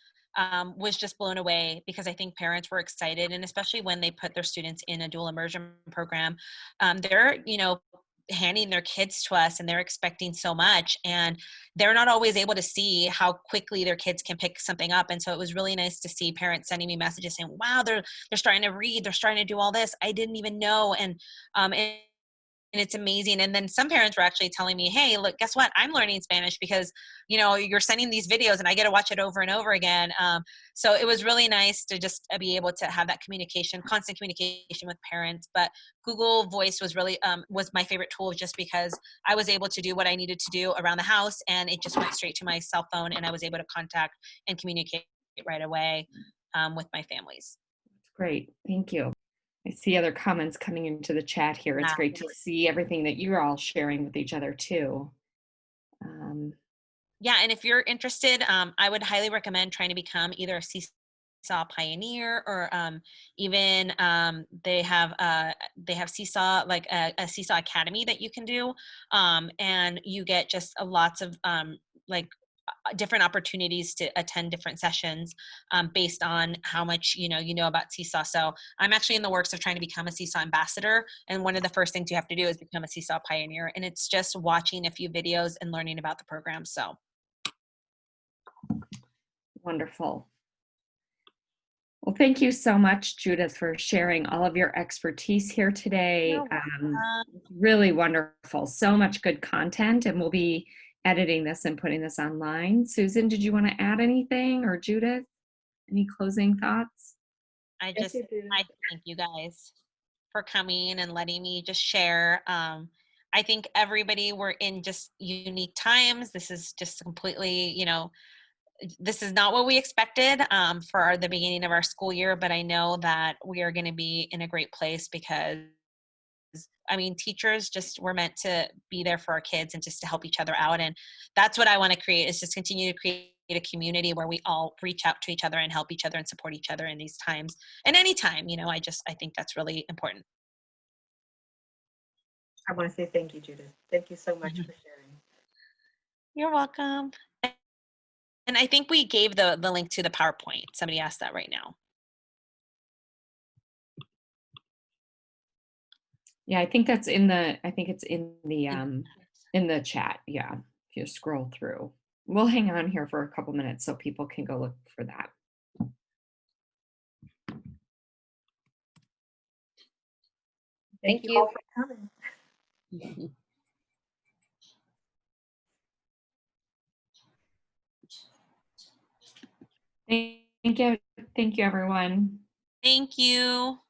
S2: was just blown away because I think parents were excited, and especially when they put their students in a dual immersion program, they're, handing their kids to us and they're expecting so much, and they're not always able to see how quickly their kids can pick something up. And so it was really nice to see parents sending me messages saying, wow, they're starting to read, they're starting to do all this, I didn't even know. And it's amazing. And then some parents were actually telling me, hey, look, guess what? I'm learning Spanish because, you're sending these videos and I get to watch it over and over again. So it was really nice to just be able to have that constant communication with parents. But Google Voice was really, was my favorite tool just because I was able to do what I needed to do around the house, and it just went straight to my cell phone and I was able to contact and communicate right away with my families.
S1: That's great. Thank you. I see other comments coming into the chat here. It's great to see everything that you're all sharing with each other too.
S2: Yeah, and if you're interested, I would highly recommend trying to become either a SeeSaw pioneer or even they have SeeSaw, like a SeeSaw Academy that you can do, and you get just lots of different opportunities to attend different sessions based on how much you know about SeeSaw. So I'm actually in the works of trying to become a SeeSaw ambassador, and one of the first things you have to do is become a SeeSaw pioneer, and it's just watching a few videos and learning about the program. So
S1: wonderful. Well, thank you so much, Judith, for sharing all of your expertise here today. Really wonderful. So much good content, and we'll be editing this and putting this online. Susan, did you want to add anything, or Judith? Any closing thoughts?
S2: I thank you guys for coming and letting me just share. I think everybody, we're in just unique times. This is just completely, this is not what we expected for the beginning of our school year, but I know that we are going to be in a great place because, teachers we're meant to be there for our kids and just to help each other out. And that's what I want to create, is just continue to create a community where we all reach out to each other and help each other and support each other in these times. And anytime, I think that's really important.
S6: I want to say thank you, Judith. Thank you so much for sharing.
S2: You're welcome. And I think we gave the link to the PowerPoint. Somebody asked that right now.
S1: Yeah, I think it's in the In the chat, yeah. If you scroll through. We'll hang on here for a couple minutes so people can go look for that.
S6: Thank you all for coming.
S1: Thank you, everyone.
S2: Thank you.